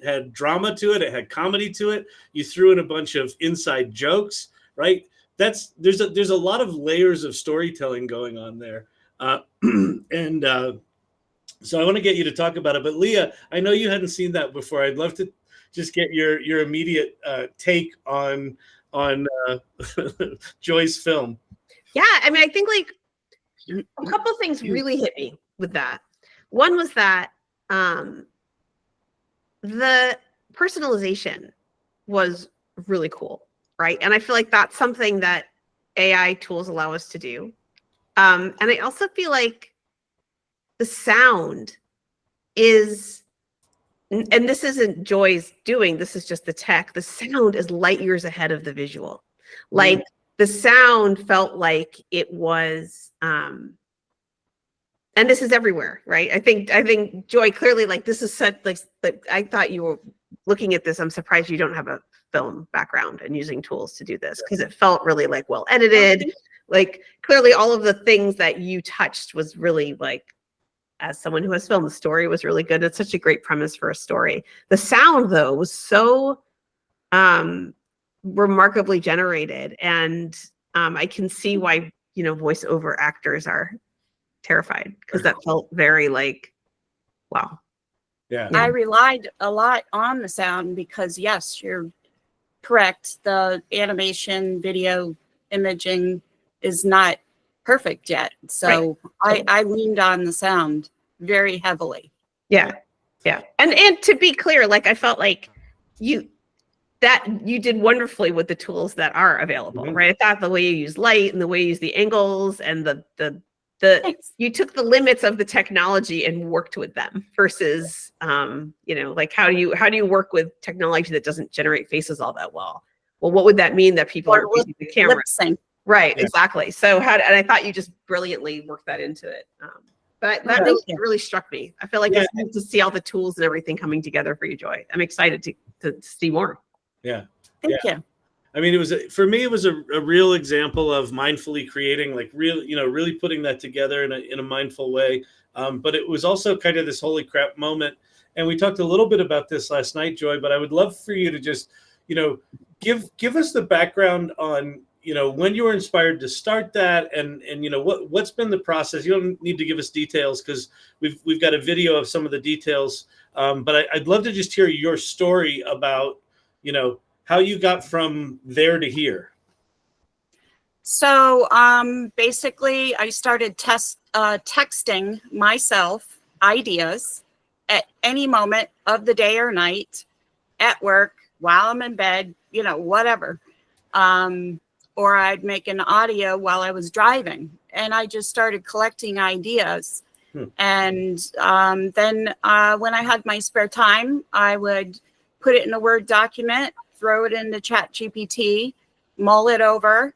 Speaker 1: had drama to it, it had comedy to it. You threw in a bunch of inside jokes, right? There's a lot of layers of storytelling going on there, so I want to get you to talk about it. But Leah, I know you hadn't seen that before. I'd love to just get your immediate take on Joy's film.
Speaker 2: Yeah, I mean, I think a couple things really hit me with that. One was that the personalization was really cool, right? And I feel like that's something that AI tools allow us to do. And I also feel like the sound is, and this isn't Joy's doing, this is just the tech. The sound is light years ahead of the visual. Like the sound felt like it was, and this is everywhere, right? I think Joy, clearly, like, this is such, like I thought you were looking at this. I'm surprised you don't have a film background and using tools to do this, because it felt really like well edited. Like clearly all of the things that you touched was really, like, as someone who has filmed, the story was really good. It's such a great premise for a story. The sound, though, was so remarkably generated, and I can see why voiceover actors are terrified, because that felt very like, wow.
Speaker 1: Yeah.
Speaker 6: I relied a lot on the sound because, yes, you're correct. The animation, video, imaging is not perfect yet. So right. I leaned on the sound very heavily.
Speaker 2: Yeah. Yeah. And to be clear, like, I felt like that you did wonderfully with the tools that are available, right? I thought the way you use light and the way you use the angles and the you took the limits of the technology and worked with them versus like how do you work with technology that doesn't generate faces all that well? Well, what would that mean that people are using the camera?
Speaker 6: Lip sync.
Speaker 2: Right, exactly. So and I thought you just brilliantly worked that into it. But that really struck me. I feel like it's neat to see all the tools and everything coming together for you, Joy. I'm excited to see more.
Speaker 1: Yeah.
Speaker 6: Thank you.
Speaker 1: I mean, for me, it was a real example of mindfully creating, like really putting that together in a mindful way. But it was also kind of this holy crap moment. And we talked a little bit about this last night, Joy, but I would love for you to just, give us the background on, when you were inspired to start that and what's been the process. You don't need to give us details because we've got a video of some of the details. But I'd love to just hear your story about, how you got from there to here.
Speaker 6: So basically, I started texting myself ideas at any moment of the day or night, at work, while I'm in bed, whatever. Or I'd make an audio while I was driving. And I just started collecting ideas. And then when I had my spare time, I would put it in a Word document, throw it into ChatGPT, mull it over.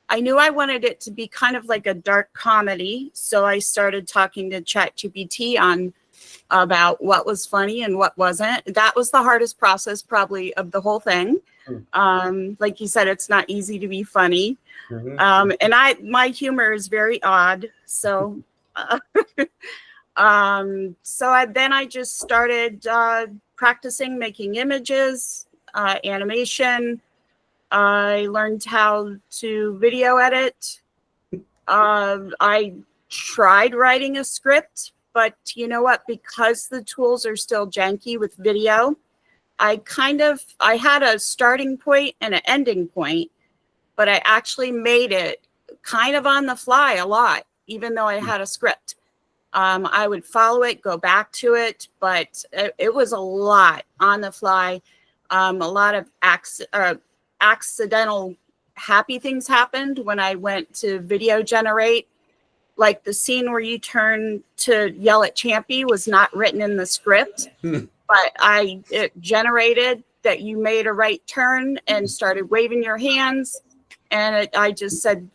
Speaker 6: I knew I wanted it to be kind of like a dark comedy. So I started talking to ChatGPT about what was funny and what wasn't. That was the hardest process probably of the whole thing. Like you said, it's not easy to be funny. And my humor is very odd. So, then I just started practicing making images, animation. I learned how to video edit. I tried writing a script, but you know what? Because the tools are still janky with video, I had a starting point and an ending point, but I actually made it kind of on the fly a lot, even though I had a script. I would follow it, go back to it, but it was a lot on the fly. A lot of accidental happy things happened when I went to video generate. Like the scene where you turn to yell at Champy was not written in the script, but it generated that you made a right turn and started waving your hands. And I just said,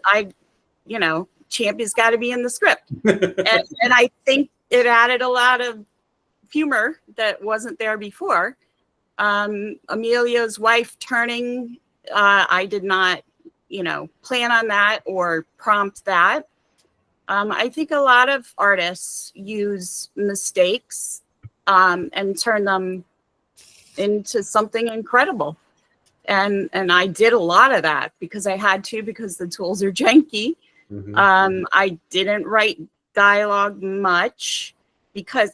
Speaker 6: Champy's got to be in the script. and I think it added a lot of humor that wasn't there before. Amelia's wife turning, I did not, plan on that or prompt that. I think a lot of artists use mistakes and turn them into something incredible. And I did a lot of that because I had to, because the tools are janky. I didn't write dialogue much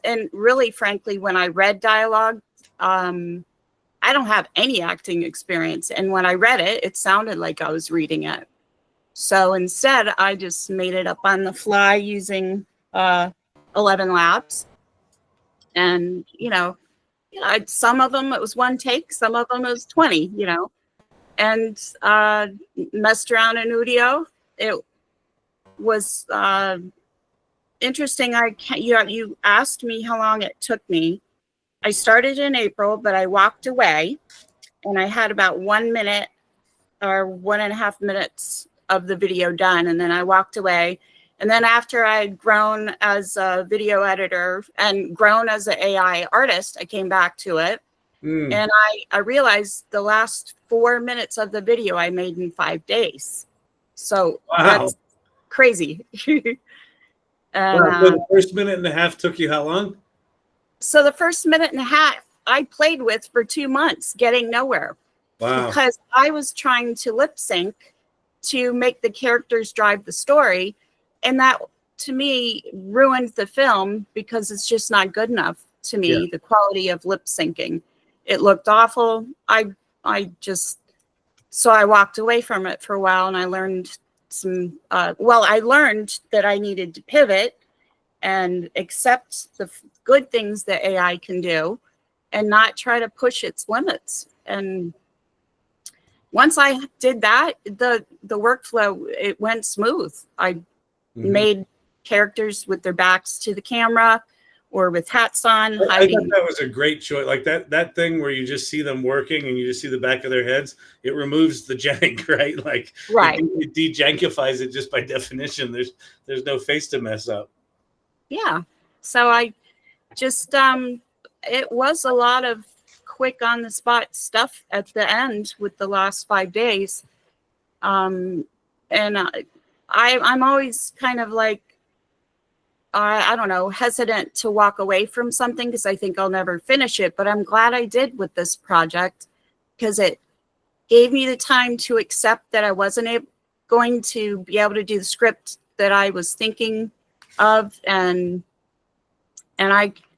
Speaker 6: and really, frankly, when I read dialogue, I don't have any acting experience. And when I read it, it sounded like I was reading it. So instead, I just made it up on the fly using ElevenLabs. And, some of them, it was one take. Some of them it was 20, and messed around in Udio. It was interesting. You asked me how long it took me. I started in April, but I walked away and I had about 1 minute or 1.5 minutes of the video done. And then I walked away. And then after I'd grown as a video editor and grown as an AI artist, I came back to it. And I realized the last 4 minutes of the video I made in 5 days. So that's crazy.
Speaker 1: The first minute and a half took you how long?
Speaker 6: So the first minute and a half I played with for 2 months, getting nowhere.
Speaker 1: Wow.
Speaker 6: Because I was trying to lip sync to make the characters drive the story. And that, to me, ruined the film because it's just not good enough to me, the quality of lip syncing. It looked awful. So I walked away from it for a while and I learned I learned that I needed to pivot and accept the good things that AI can do and not try to push its limits. And once I did that, the workflow, it went smooth. I made characters with their backs to the camera or with hats on,
Speaker 1: I
Speaker 6: hiding.
Speaker 1: thought that was a great choice. Like that thing where you just see them working and you just see the back of their heads. It removes the jank, right? Like it de-jankifies it just by definition. There's no face to mess up.
Speaker 6: Yeah. So I just it was a lot of quick on the spot stuff at the end with the last 5 days. And I'm always kind of like, I don't know, hesitant to walk away from something because I think I'll never finish it. But I'm glad I did with this project because it gave me the time to accept that I wasn't going to be able to do the script that I was thinking of, and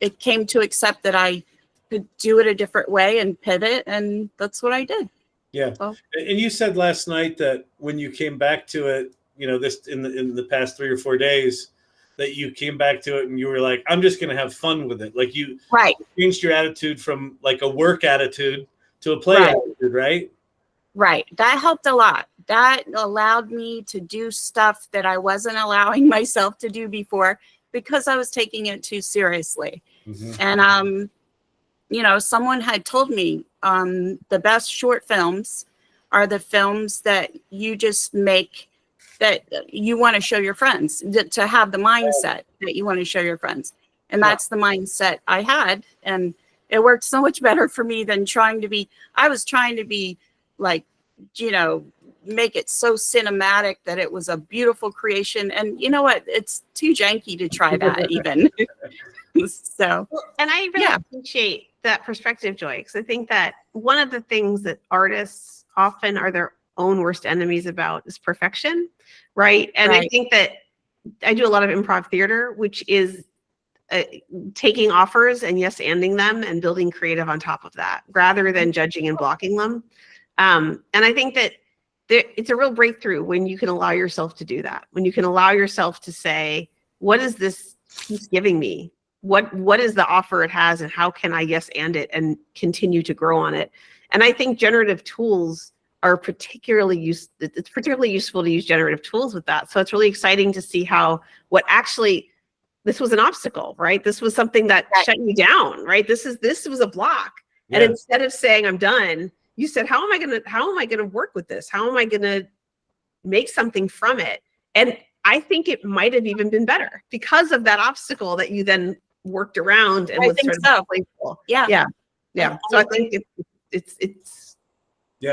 Speaker 6: it came to accept that I could do it a different way and pivot, and that's what I did.
Speaker 1: Yeah.
Speaker 6: So.
Speaker 1: And you said last night that when you came back to it, this in the past 3 or 4 days, that you came back to it and you were like, I'm just going to have fun with it. Like you changed your attitude from like a work attitude to a play attitude, right?
Speaker 6: Right. That helped a lot. That allowed me to do stuff that I wasn't allowing myself to do before because I was taking it too seriously. And, someone had told me the best short films are the films that you just make that you want to show your friends, to have the mindset that you want to show your friends. And that's the mindset I had. And it worked so much better for me than I was trying to be like, make it so cinematic that it was a beautiful creation. And you know what? It's too janky to try that even. So,
Speaker 2: and I really appreciate that perspective, Joy, because I think that one of the things that artists often are their own worst enemies about is perfection, right? And I think that I do a lot of improv theater, which is taking offers and yes-anding them and building creative on top of that, rather than judging and blocking them. And I think that it's a real breakthrough when you can allow yourself to do that, when you can allow yourself to say, what is this piece giving me? What is the offer it has, and how can I yes-and it and continue to grow on it? And I think generative tools are particularly it's particularly useful to use generative tools with that. So it's really exciting to see how this was an obstacle, right? This was something that shut you down, right? This was a block. Yeah. And instead of saying I'm done, you said, how am I gonna work with this? How am I gonna make something from it? And I think it might have even been better because of that obstacle that you then worked around and was sort of playful. Yeah. So I think it's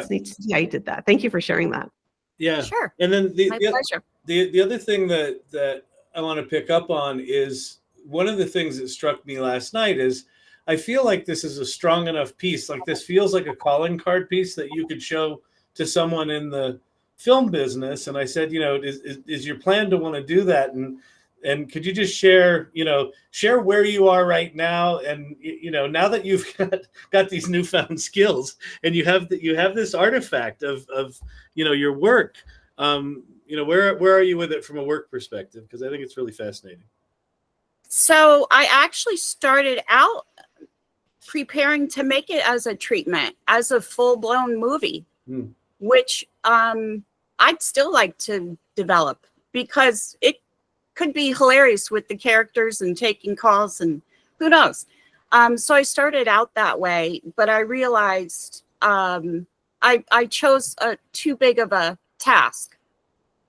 Speaker 2: neat to see how you did that. Thank you for sharing that.
Speaker 1: Yeah,
Speaker 6: sure.
Speaker 1: And then
Speaker 6: My pleasure.
Speaker 1: The other thing that I want to pick up on is one of the things that struck me last night is I feel like this is a strong enough piece. Like this feels like a calling card piece that you could show to someone in the film business. And I said, is your plan to want to do that? And could you just share where you are right now? And, now that you've got these newfound skills and you have this artifact of your work, where are you with it from a work perspective? Because I think it's really fascinating.
Speaker 6: So I actually started out preparing to make it as a treatment, as a full-blown movie, which I'd still like to develop because it could be hilarious with the characters and taking calls and who knows. So I started out that way, but I realized I chose too big of a task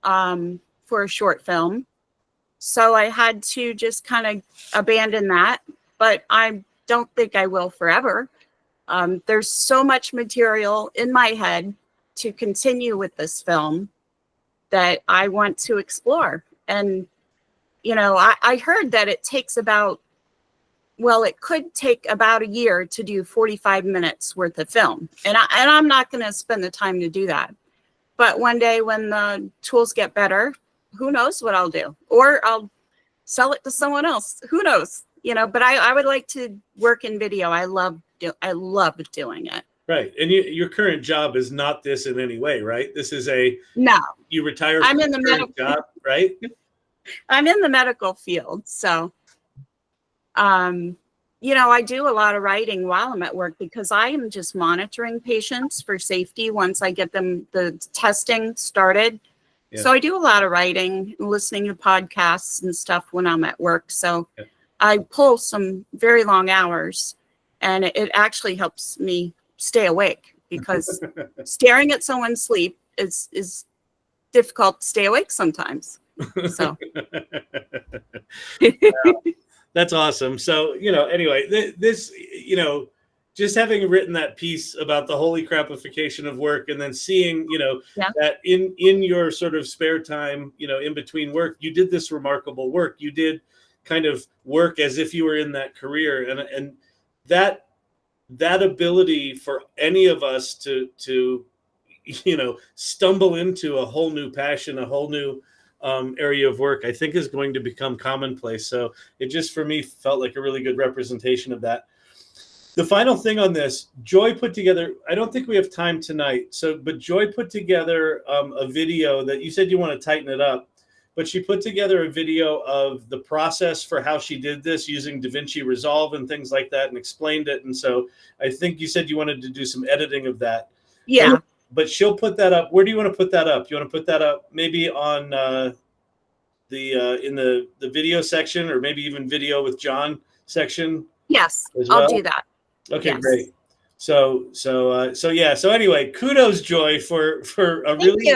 Speaker 6: for a short film. So I had to just kind of abandon that, but I don't think I will forever. There's so much material in my head to continue with this film that I want to explore. And, I heard that it takes it could take about a year to do 45 minutes worth of film. And I'm not going to spend the time to do that. But one day when the tools get better, who knows what I'll do? Or I'll sell it to someone else. Who knows? But I would like to work in video. I love doing it.
Speaker 1: Right. And your current job is not this in any way, right? This is
Speaker 6: no.
Speaker 1: You retire
Speaker 6: from
Speaker 1: I'm
Speaker 6: in the medical
Speaker 1: job, right?
Speaker 6: I'm in the medical field. So, I do a lot of writing while I'm at work because I am just monitoring patients for safety once I get them the testing started.
Speaker 1: Yeah.
Speaker 6: So I do a lot of writing, listening to podcasts and stuff when I'm at work. So
Speaker 1: Yeah.
Speaker 6: I pull some very long hours, and it actually helps me stay awake because staring at someone sleep is difficult to stay awake sometimes. So
Speaker 1: That's awesome. So, anyway, this, just having written that piece about the holy crapification of work, and then seeing, that in your sort of spare time, in between work, you did this remarkable work. You did kind of work as if you were in that career, and that ability for any of us to stumble into a whole new passion, a whole new area of work, I think is going to become commonplace. So it just, for me, felt like a really good representation of that. The final thing on this, Joy put together, I don't think we have time tonight, but Joy put together a video that you said you want to tighten it up, but she put together a video of the process for how she did this using Vinci Resolve and things like that, and explained it. And so I think you said you wanted to do some editing of that.
Speaker 6: Yeah.
Speaker 1: But she'll put that up. Where do you want to put that up? You want to put that up maybe on in the video section, or maybe even video with John section?
Speaker 6: Yes,
Speaker 1: as
Speaker 6: I'll
Speaker 1: well?
Speaker 6: do that.
Speaker 1: Okay,
Speaker 6: Yes.
Speaker 1: great. So yeah. So anyway, kudos, Joy, for a really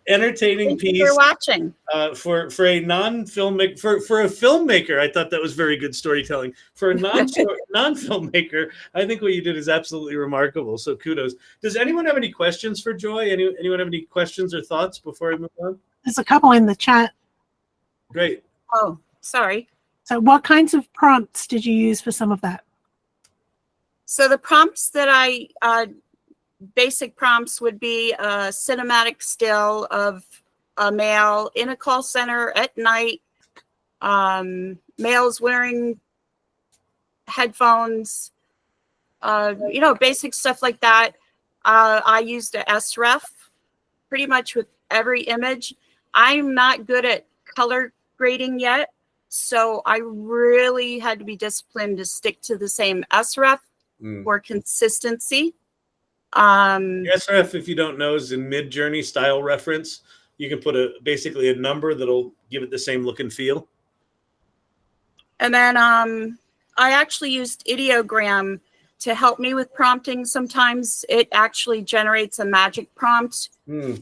Speaker 1: entertaining
Speaker 6: Thank you
Speaker 1: piece.
Speaker 6: for watching.
Speaker 1: For a non-filmmaker, for a filmmaker, I thought that was very good storytelling. For a non-filmmaker, I think what you did is absolutely remarkable. So kudos. Does anyone have any questions for Joy? Anyone have any questions or thoughts before I move on?
Speaker 5: There's a couple in the chat.
Speaker 1: Great.
Speaker 6: Oh, sorry.
Speaker 5: So what kinds of prompts did you use for some of that?
Speaker 6: So the prompts that basic prompts would be a cinematic still of a male in a call center at night, males wearing headphones, basic stuff like that. I used a SREF pretty much with every image. I'm not good at color grading yet, so I really had to be disciplined to stick to the same SREF for consistency.
Speaker 1: SRF, if you don't know, is in Midjourney style reference. You can put basically a number that'll give it the same look and feel.
Speaker 6: And then I actually used ideogram to help me with prompting. Sometimes it actually generates a magic prompt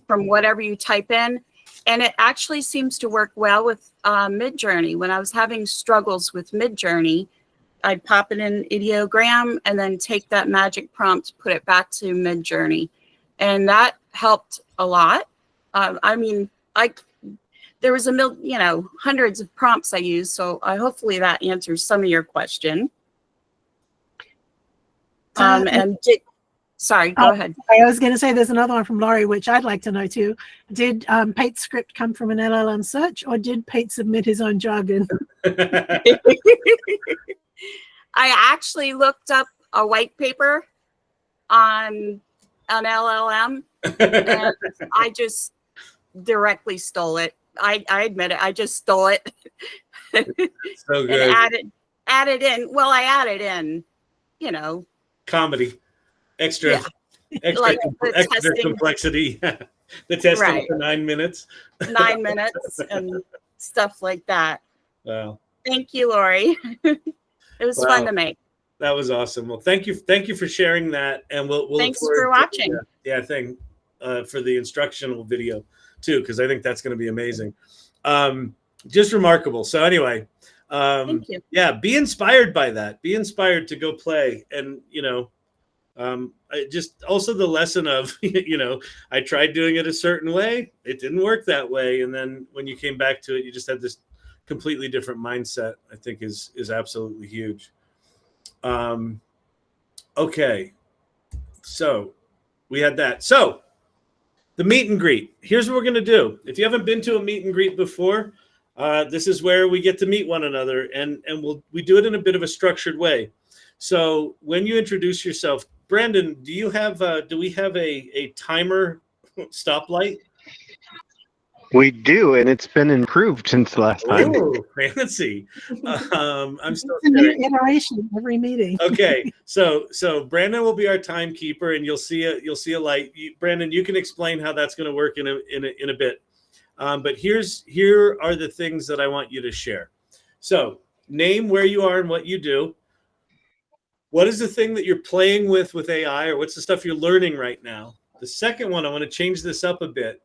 Speaker 6: from whatever you type in. And it actually seems to work well with Midjourney. When I was having struggles with Midjourney, I'd pop it in ideogram and then take that magic prompt, put it back to Midjourney. And that helped a lot. There was hundreds of prompts I used. So hopefully that answers some of your question. Sorry, go ahead.
Speaker 5: I was going to say there's another one from Laurie, which I'd like to know too. Did Pate's script come from an LLM search, or did Pate submit his own jargon?
Speaker 6: I actually looked up a white paper on an LLM, and I just directly stole it. I admit it. I just stole it.
Speaker 1: So good.
Speaker 6: And added in. Well, I added in,
Speaker 1: Comedy, extra
Speaker 6: like
Speaker 1: extra complexity. The testing for 9 minutes.
Speaker 6: 9 minutes and stuff like that.
Speaker 1: Wow.
Speaker 6: Thank you, Lori. It was fun to make.
Speaker 1: That was awesome. Well, thank you for sharing that, and we'll
Speaker 6: thanks for watching.
Speaker 1: For the instructional video too, because I think that's going to be amazing. Just remarkable. So anyway,
Speaker 6: thank you.
Speaker 1: Yeah, be inspired by that. Be inspired to go play, and just also the lesson of I tried doing it a certain way, it didn't work that way, and then when you came back to it, you just had this completely different mindset. I think is absolutely huge. Okay, so we had that. So the meet and greet. Here's what we're going to do. If you haven't been to a meet and greet before, this is where we get to meet one another, and we do it in a bit of a structured way. So when you introduce yourself, Brandon, do we have a timer stoplight?
Speaker 7: We do, and it's been improved since last time.
Speaker 1: Oh, fancy. I'm still
Speaker 5: It's a new
Speaker 1: sharing.
Speaker 5: iteration every meeting.
Speaker 1: Okay, so Brandon will be our timekeeper, and you'll see a light. Brandon, you can explain how that's going to work in a bit. But here are the things that I want you to share. So, name where you are and what you do. What is the thing that you're playing with AI, or what's the stuff you're learning right now? The second one, I want to change this up a bit,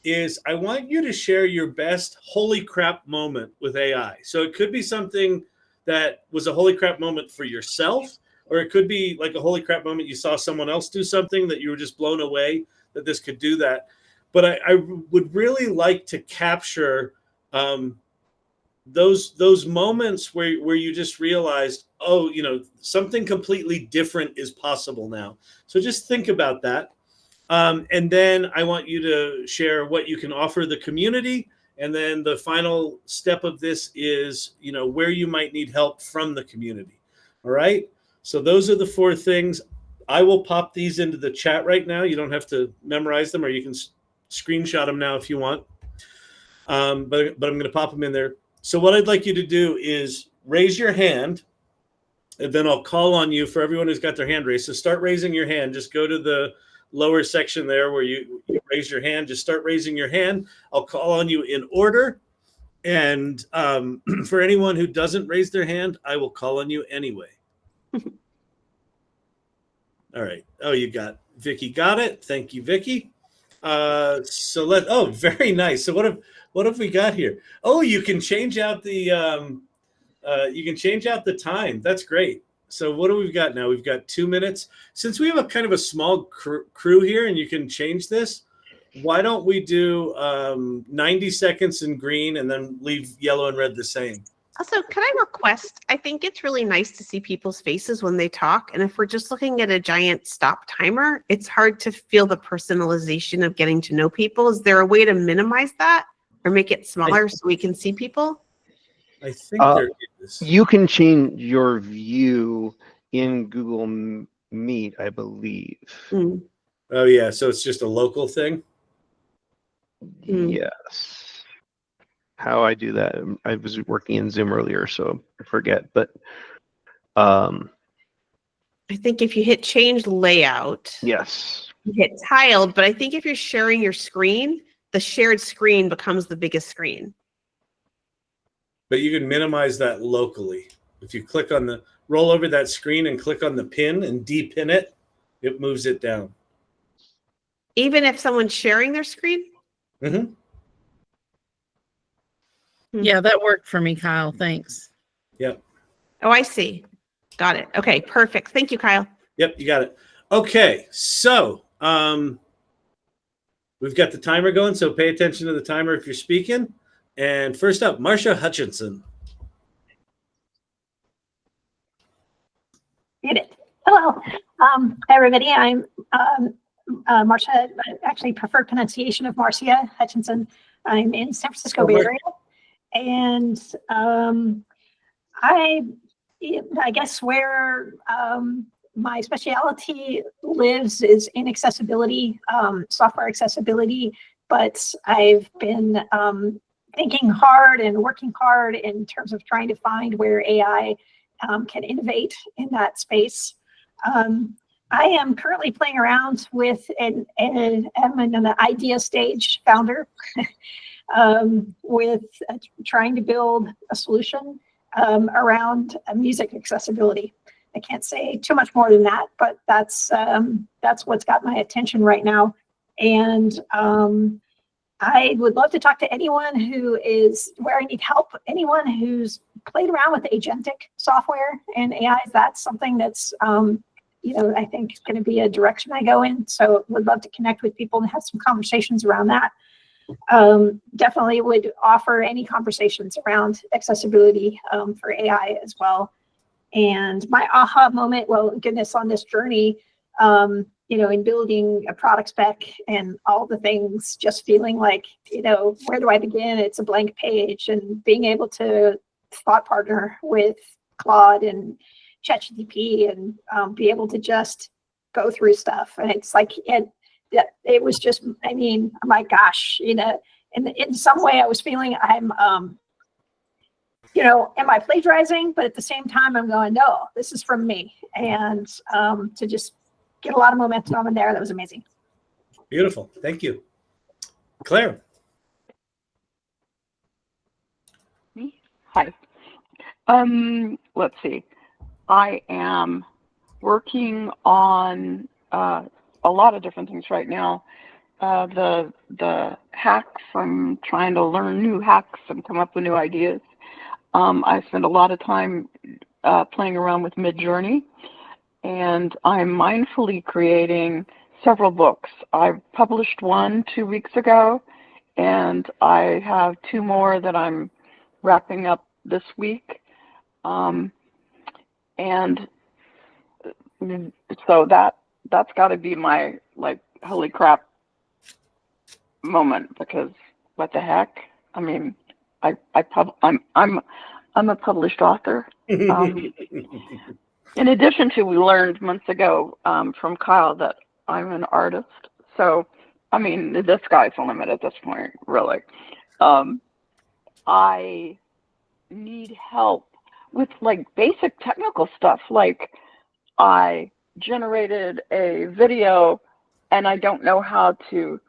Speaker 1: is I want you to share your best holy crap moment with AI. So it could be something that was a holy crap moment for yourself, or it could be like a holy crap moment you saw someone else do something that you were just blown away that this could do that. But I would really like to capture those moments where you just realized, oh, something completely different is possible now. So just think about that. And then I want you to share what you can offer the community. And then the final step of this is, where you might need help from the community. All right. So those are the 4 things. I will pop these into the chat right now. You don't have to memorize them, or you can screenshot them now if you want. But I'm going to pop them in there. So what I'd like you to do is raise your hand, and then I'll call on you for everyone who's got their hand raised. So start raising your hand. Just go to the lower section there where you raise your hand. Just start raising your hand. I'll call on you in order. And for anyone who doesn't raise their hand, I will call on you anyway. All right. Oh, you got Vicky. Got it. Thank you, Vicky. So very nice. So what have we got here? Oh, you can change out the time. That's great. So what do we got now? We've got 2 minutes. Since we have a kind of a small crew here, and you can change this, why don't we do 90 seconds in green and then leave yellow and red the same?
Speaker 2: Also, can I request? I think it's really nice to see people's faces when they talk. And if we're just looking at a giant stop timer, it's hard to feel the personalization of getting to know people. Is there a way to minimize that or make it smaller so we can see people?
Speaker 1: I think there is.
Speaker 7: You can change your view in Google Meet, I believe.
Speaker 2: Mm.
Speaker 1: Oh, yeah. So it's just a local thing?
Speaker 7: Yes. How I do that, I was working in Zoom earlier, so I forget. But
Speaker 2: I think if you hit change layout,
Speaker 7: yes,
Speaker 2: you hit tiled. But I think if you're sharing your screen, the shared screen becomes the biggest screen.
Speaker 1: But you can minimize that locally. If you click on the roll over that screen and click on the pin and depin it, it moves it down.
Speaker 2: Even if someone's sharing their screen?
Speaker 1: Mm-hmm.
Speaker 8: Yeah, that worked for me, Kyle. Thanks.
Speaker 1: Yep.
Speaker 2: Oh, I see. Got it. Okay, perfect. Thank you, Kyle.
Speaker 1: Yep, you got it. Okay, so we've got the timer going, so pay attention to the timer if you're speaking. And first up, Marsha Hutchinson.
Speaker 9: Get it. Hello, everybody. I'm Marcia. Actually, preferred pronunciation of Marcia Hutchinson. I'm in San Francisco Bay Area, and I guess where my specialty lives is in accessibility, software accessibility. But I've been thinking hard and working hard in terms of trying to find where AI can innovate in that space. I am currently playing around with I'm an idea stage founder with trying to build a solution around music accessibility. I can't say too much more than that, but that's what's got my attention right now. And I would love to talk to anyone who is where I need help, anyone who's played around with agentic software and AI. That's something that's, I think is going to be a direction I go in. So would love to connect with people and have some conversations around that. Definitely would offer any conversations around accessibility for AI as well. And my aha moment, well, goodness, on this journey, in building a product spec and all the things, just feeling like, where do I begin? It's a blank page, and being able to thought partner with Claude and ChatGPT and be able to just go through stuff. And it's like, it was just, my gosh, in some way I was feeling I'm, am I plagiarizing? But at the same time, I'm going, no, this is from me. And to just get a lot of momentum in there, that was amazing.
Speaker 1: Beautiful. Thank you. Claire.
Speaker 10: Me? Hi. Let's see. I am working on a lot of different things right now. The hacks, I'm trying to learn new hacks and come up with new ideas. I spend a lot of time playing around with Midjourney, and I'm mindfully creating several books. I published one 2 weeks ago, and I have 2 more that I'm wrapping up this week. And so that's got to be my like holy crap moment, because what the heck? I mean, I'm a published author. In addition to, we learned months ago from Kyle that I'm an artist. So, I mean, the sky's the limit at this point, really. I need help with like basic technical stuff. Like, I generated a video and I don't know how to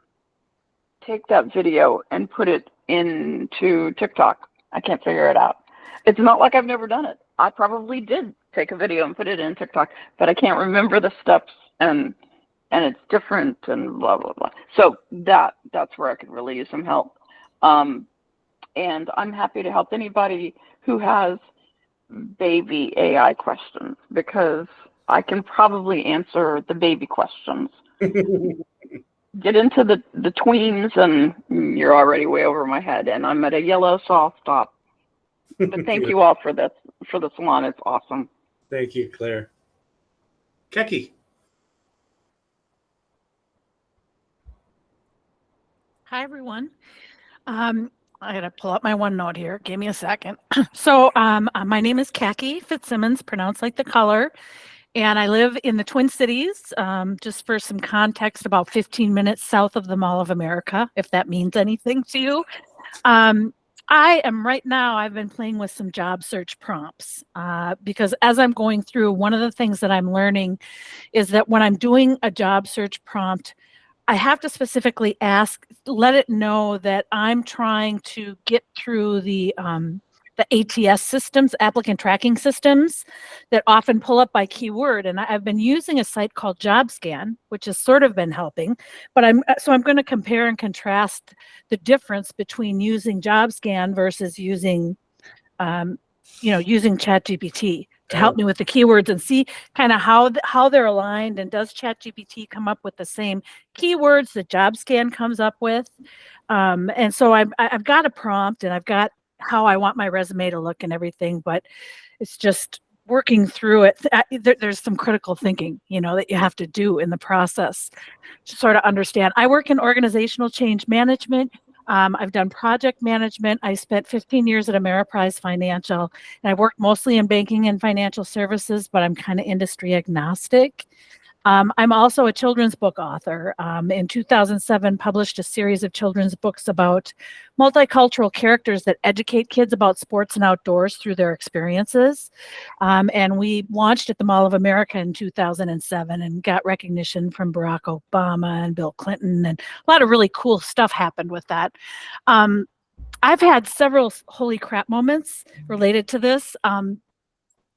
Speaker 10: take that video and put it into TikTok. I can't figure it out. It's not like I've never done it. I probably did take a video and put it in TikTok, but I can't remember the steps, and it's different and blah, blah, blah. So that's where I could really use some help. And I'm happy to help anybody who has baby AI questions, because I can probably answer the baby questions. Get into the tweens and you're already way over my head, and I'm at a yellow, so I'll stop. But thank you all for the salon. It's awesome.
Speaker 1: Thank you, Claire. Keki.
Speaker 11: Hi, everyone. I got to pull up my OneNote here. Give me a second. So my name is Kaki Fitzsimmons, pronounced like the color. And I live in the Twin Cities, just for some context, about 15 minutes south of the Mall of America, if that means anything to you. I am right now, I've been playing with some job search prompts because as I'm going through, one of the things that I'm learning is that when I'm doing a job search prompt, I have to specifically let it know that I'm trying to get through the ATS systems, applicant tracking systems, that often pull up by keyword. And I've been using a site called JobScan, which has sort of been helping, but I'm going to compare and contrast the difference between using JobScan versus using, using ChatGPT to help me with the keywords and see kind of how they're aligned, and does ChatGPT come up with the same keywords that JobScan comes up with. And so I've got a prompt, and I've got how I want my resume to look and everything, but it's just working through it. There's some critical thinking, that you have to do in the process to sort of understand. I work in organizational change management. I've done project management. I spent 15 years at Ameriprise Financial, and I worked mostly in banking and financial services, but I'm kind of industry agnostic. I'm also a children's book author. In 2007, published a series of children's books about multicultural characters that educate kids about sports and outdoors through their experiences. And we launched at the Mall of America in 2007 and got recognition from Barack Obama and Bill Clinton, and a lot of really cool stuff happened with that. I've had several holy crap moments related to this.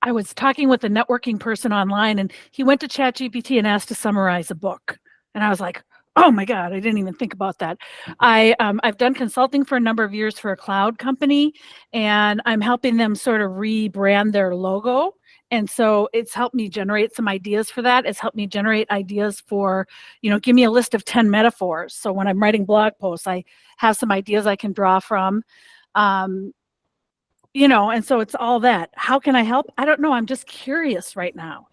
Speaker 11: I was talking with a networking person online, and he went to ChatGPT and asked to summarize a book. And I was like, oh my God, I didn't even think about that. I've done consulting for a number of years for a cloud company, and I'm helping them sort of rebrand their logo. And so it's helped me generate some ideas for that. It's helped me generate ideas for, give me a list of 10 metaphors. So when I'm writing blog posts, I have some ideas I can draw from. And so it's all that. How can I help? I don't know. I'm just curious right now,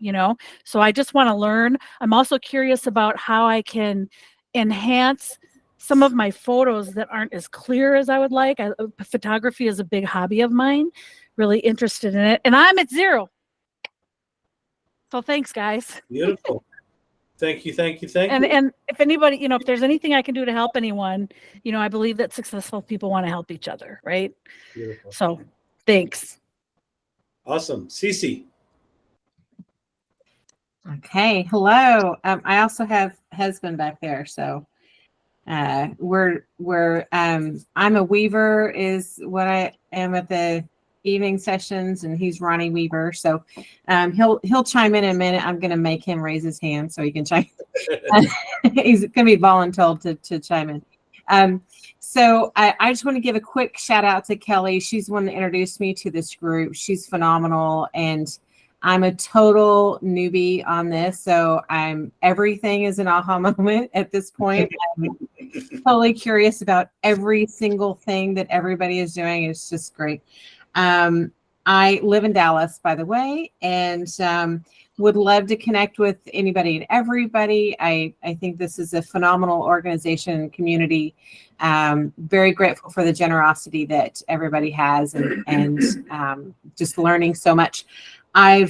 Speaker 11: so I just want to learn. I'm also curious about how I can enhance some of my photos that aren't as clear as I would like. Photography is a big hobby of mine, really interested in it. And I'm at 0. So thanks, guys.
Speaker 1: Beautiful. Thank you, thank you, thank
Speaker 11: And
Speaker 1: you.
Speaker 11: and if anybody, if there's anything I can do to help anyone, I believe that successful people want to help each other, right?
Speaker 1: Beautiful.
Speaker 11: So, thanks.
Speaker 1: Awesome. Cece.
Speaker 12: Okay, hello. I also have husband back there, so I'm a weaver is what I am at the evening sessions, and he's Ronnie Weaver. So he'll chime in a minute. I'm gonna make him raise his hand so he can chime. He's gonna be voluntold to chime in. So I just want to give a quick shout out to Kelly. She's the one that introduced me to this group. She's phenomenal, and I'm a total newbie on this, so everything is an aha moment at this point. I'm totally curious about every single thing that everybody is doing. It's just great. I live in Dallas, by the way, and would love to connect with anybody and everybody. I think this is a phenomenal organization and community. Very grateful for the generosity that everybody has, and just learning so much. I'm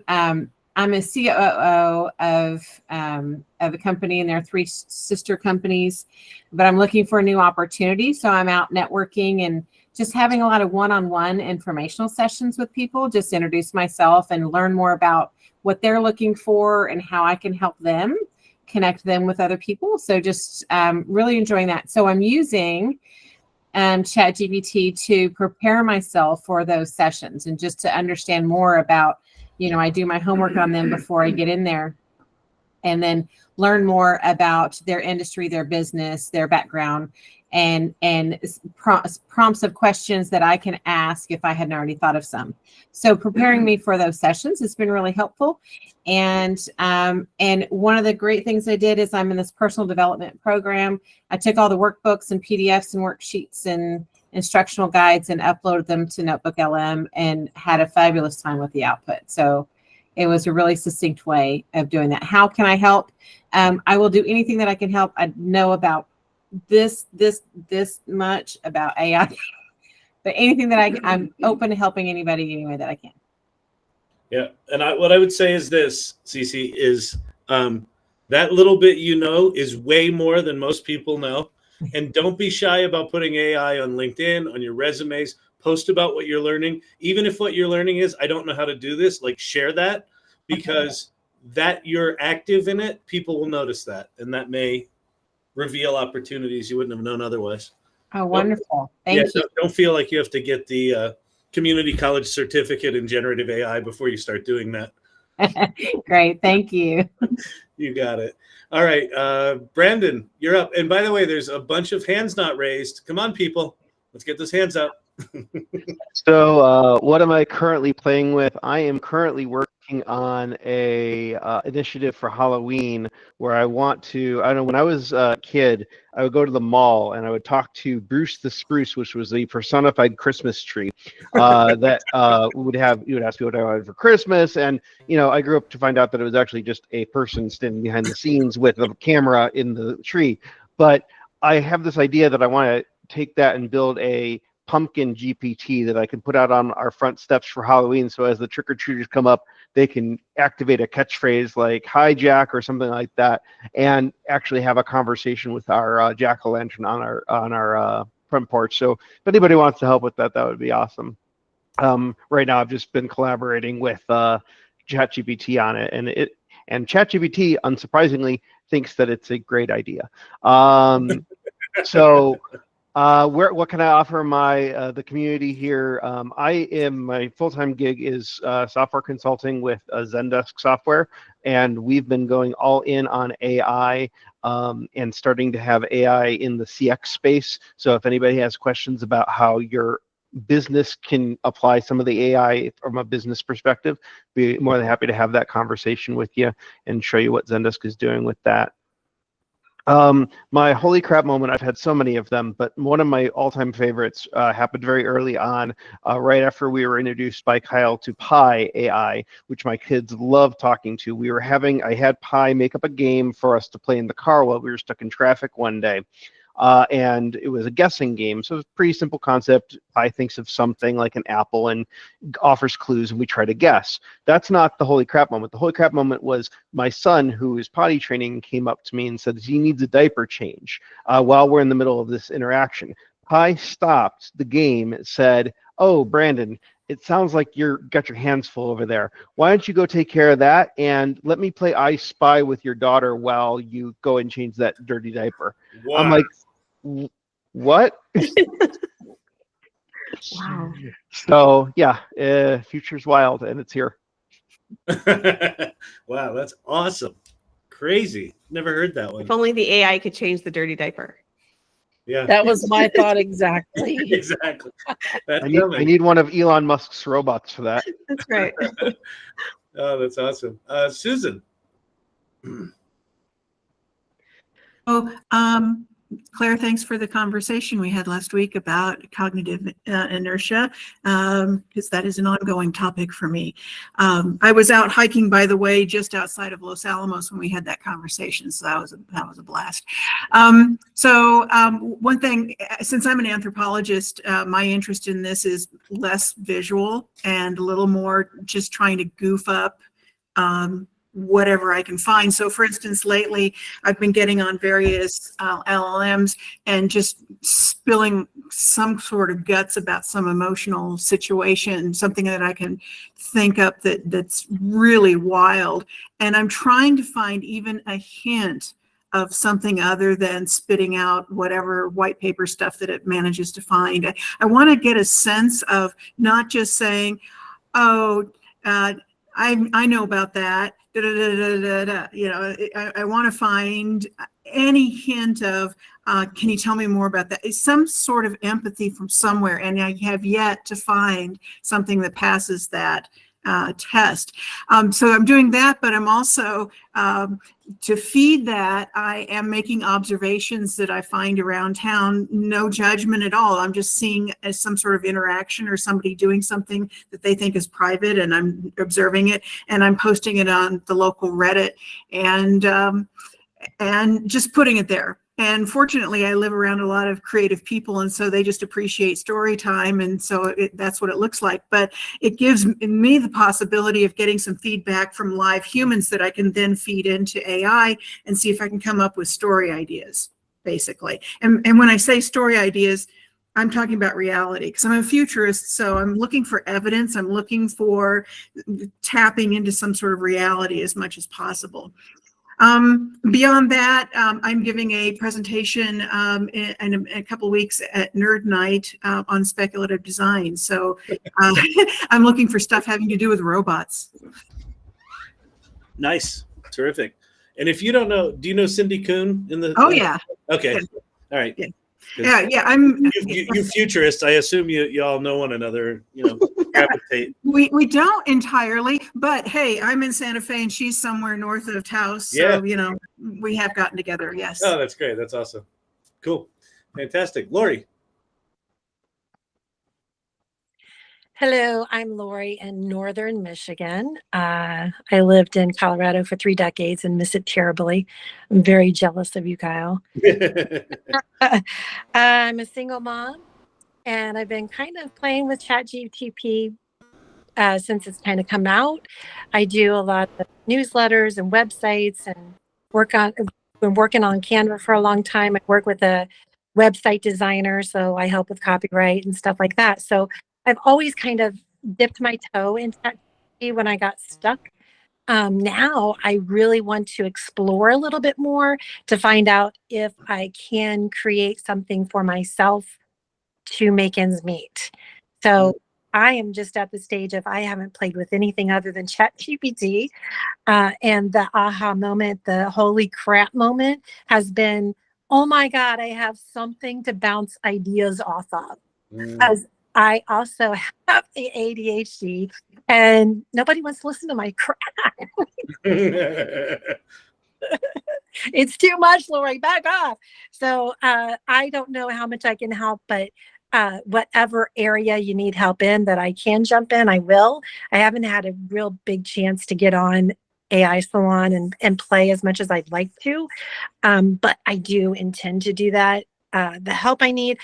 Speaker 12: a COO of a company, and there are 3 sister companies, but I'm looking for a new opportunity. So I'm out networking and just having a lot of one-on-one informational sessions with people, just introduce myself and learn more about what they're looking for and how I can help them connect them with other people. So just really enjoying that. So I'm using ChatGPT to prepare myself for those sessions and just to understand more about, I do my homework on them before I get in there, and then learn more about their industry, their business, their background, and prompts of questions that I can ask if I hadn't already thought of some. So preparing me for those sessions has been really helpful. And one of the great things I did is I'm in this personal development program. I took all the workbooks and PDFs and worksheets and instructional guides and uploaded them to Notebook LM and had a fabulous time with the output. So it was a really succinct way of doing that. How can I help? I will do anything that I can help. I know about this much about AI, but anything that I'm open to helping anybody any way that I can.
Speaker 1: Yeah, and what I would say is this, Cece, is that little bit is way more than most people know. And don't be shy about putting AI on LinkedIn, on your resumes. Post about what you're learning. Even if what you're learning is, I don't know how to do this, share that, because that you're active in it, people will notice that. And that may reveal opportunities you wouldn't have known otherwise.
Speaker 12: Oh, wonderful. Thank you.
Speaker 1: Don't feel like you have to get the community college certificate in generative AI before you start doing that.
Speaker 12: Great. Thank you.
Speaker 1: You got it. All right. Brandon, you're up. And by the way, there's a bunch of hands not raised. Come on, people. Let's get those hands up.
Speaker 7: So what am I currently playing with? I am currently working on a initiative for Halloween where I want to, I don't know, when I was a kid, I would go to the mall and I would talk to Bruce the Spruce, which was the personified Christmas tree that you would ask me what I wanted for Christmas. And, I grew up to find out that it was actually just a person standing behind the scenes with a camera in the tree. But I have this idea that I want to take that and build a pumpkin GPT that I can put out on our front steps for Halloween. So as the trick-or-treaters come up, they can activate a catchphrase like "Hi, Jack" or something like that, and actually have a conversation with our jack-o'-lantern on our front porch. So if anybody wants to help with that, that would be awesome. Right now, I've just been collaborating with ChatGPT on it, and ChatGPT, unsurprisingly, thinks that it's a great idea. What can I offer the community here? My full-time gig is software consulting with Zendesk software, and we've been going all in on AI and starting to have AI in the CX space. So if anybody has questions about how your business can apply some of the AI from a business perspective, be more than happy to have that conversation with you and show you what Zendesk is doing with that. My holy crap moment, I've had so many of them, but one of my all-time favorites happened very early on, right after we were introduced by Kyle to Pi AI, which my kids love talking to. I had Pi make up a game for us to play in the car while we were stuck in traffic one day. and it was a guessing game. So it was a pretty simple concept. I thinks of something like an apple and offers clues, and we try to guess. That's not the holy crap moment. The holy crap moment was my son, who is potty training, came up to me and said he needs a diaper change while we're in the middle of this interaction. I stopped the game, said, "Oh, Brandon, it sounds like you're got your hands full over there. Why don't you go take care of that and let me play I Spy with your daughter while you go and change that dirty diaper?"
Speaker 1: Wow.
Speaker 7: I'm like, what?
Speaker 2: Wow.
Speaker 7: So yeah, future's wild and it's here.
Speaker 1: Wow, that's awesome. Crazy. Never heard that one.
Speaker 2: If only the AI could change the dirty diaper.
Speaker 1: Yeah.
Speaker 8: That was my thought exactly.
Speaker 1: Exactly. That's
Speaker 7: I need one of Elon Musk's robots for that.
Speaker 2: That's right.
Speaker 1: Oh, that's awesome. Susan.
Speaker 13: Claire, thanks for the conversation we had last week about cognitive inertia, because that is an ongoing topic for me. I was out hiking, by the way, just outside of Los Alamos when we had that conversation, so that was a blast. One thing, since I'm an anthropologist, my interest in this is less visual and a little more just trying to goof up whatever I can find. So for instance, lately I've been getting on various LLMs and just spilling some sort of guts about some emotional situation, something that I can think up that's really wild. And I'm trying to find even a hint of something other than spitting out whatever white paper stuff that it manages to find. I want to get a sense of not just saying, oh, I know about that. Da, da, da, da, da, da. You know, I want to find any hint of, can you tell me more about that? It's some sort of empathy from somewhere, and I have yet to find something that passes that test. So I'm doing that, but I'm also, to feed that, I am making observations that I find around town, no judgment at all. I'm just seeing as some sort of interaction or somebody doing something that they think is private, and I'm observing it, and I'm posting it on the local Reddit, and just putting it there. And fortunately, I live around a lot of creative people, and so they just appreciate story time, and so that's what it looks like. But it gives me the possibility of getting some feedback from live humans that I can then feed into AI and see if I can come up with story ideas, basically. And when I say story ideas, I'm talking about reality, because I'm a futurist, so I'm looking for evidence. I'm looking for tapping into some sort of reality as much as possible. Beyond that, I'm giving a presentation in a couple of weeks at Nerd Night on speculative design. So I'm looking for stuff having to do with robots.
Speaker 1: Nice. Terrific. And if you don't know, do you know Cindy Kuhn in the?
Speaker 13: Oh, yeah.
Speaker 1: Okay.
Speaker 13: Yeah.
Speaker 1: All right.
Speaker 13: Yeah. Yeah, I'm.
Speaker 1: You futurists, I assume you all know one another. You know, gravitate.
Speaker 13: We don't entirely, but hey, I'm in Santa Fe and she's somewhere north of Taos, so
Speaker 1: Yeah.
Speaker 13: you know we have gotten together. Yes.
Speaker 1: Oh, that's great. That's awesome. Cool. Fantastic. Lori.
Speaker 15: Hello, I'm Lori in Northern Michigan. I lived in Colorado for 3 decades and miss it terribly. I'm very jealous of you, Kyle. I'm a single mom, and I've been kind of playing with ChatGPT since it's kind of come out. I do a lot of newsletters and websites, and been working on Canva for a long time. I work with a website designer, so I help with copyright and stuff like that. So I've always kind of dipped my toe into ChatGPT when I got stuck. Now I really want to explore a little bit more to find out if I can create something for myself to make ends meet. So I am just at the stage of I haven't played with anything other than ChatGPT, and the aha moment, the holy crap moment has been, oh my God, I have something to bounce ideas off of. Because I also have the ADHD and nobody wants to listen to my crap. It's too much, Lori, back off. So I don't know how much I can help, but whatever area you need help in that I can jump in, I will. I haven't had a real big chance to get on AI Salon and play as much as I'd like to. But I do intend to do that the help I need.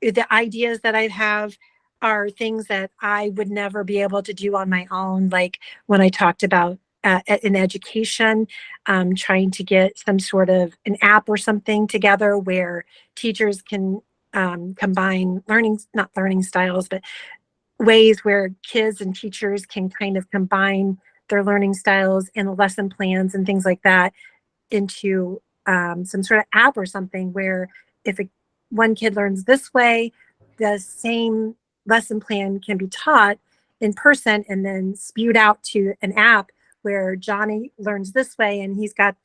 Speaker 15: The ideas that I have are things that I would never be able to do on my own. Like when I talked about in education, trying to get some sort of an app or something together where teachers can combine not learning styles, but ways where kids and teachers can kind of combine their learning styles and lesson plans and things like that into some sort of app or something where if one kid learns this way, the same lesson plan can be taught in person and then spewed out to an app where Johnny learns this way and he's got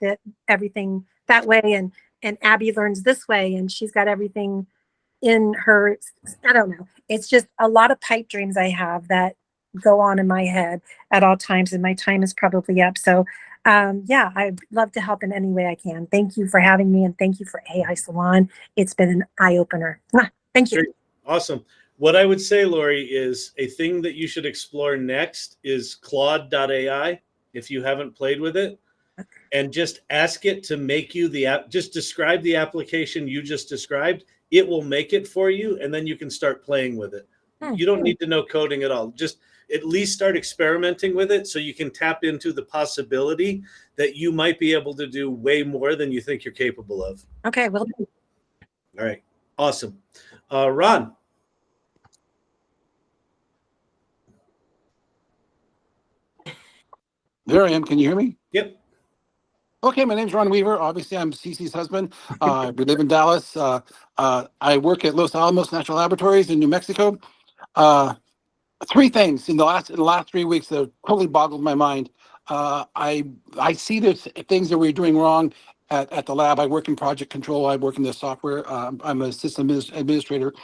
Speaker 15: everything that way, and Abby learns this way and she's got everything in her. I don't know. It's just a lot of pipe dreams I have that go on in my head at all times, and my time is probably up. So yeah, I'd love to help in any way I can. Thank you for having me, and thank you for AI Salon. It's been an eye-opener. Thank you.
Speaker 1: Great. Awesome. What I would say, Lori, is a thing that you should explore next is Claude.ai, if you haven't played with it, and just ask it to make you the app. Just describe the application you just described. It will make it for you, and then you can start playing with it. You don't need to know coding at all. Just at least start experimenting with it so you can tap into the possibility that you might be able to do way more than you think you're capable of.
Speaker 15: Okay, well done.
Speaker 1: All right. Awesome. Ron.
Speaker 16: There I am. Can you hear me?
Speaker 1: Yep.
Speaker 16: Okay, my name's Ron Weaver. Obviously, I'm Cece's husband. We live in Dallas. I work at Los Alamos National Laboratories in New Mexico. Three things in the last 3 weeks that have totally boggled my mind. I see there's things that we're doing wrong at the lab. I work in project control. I work in the software. I'm a system administrator,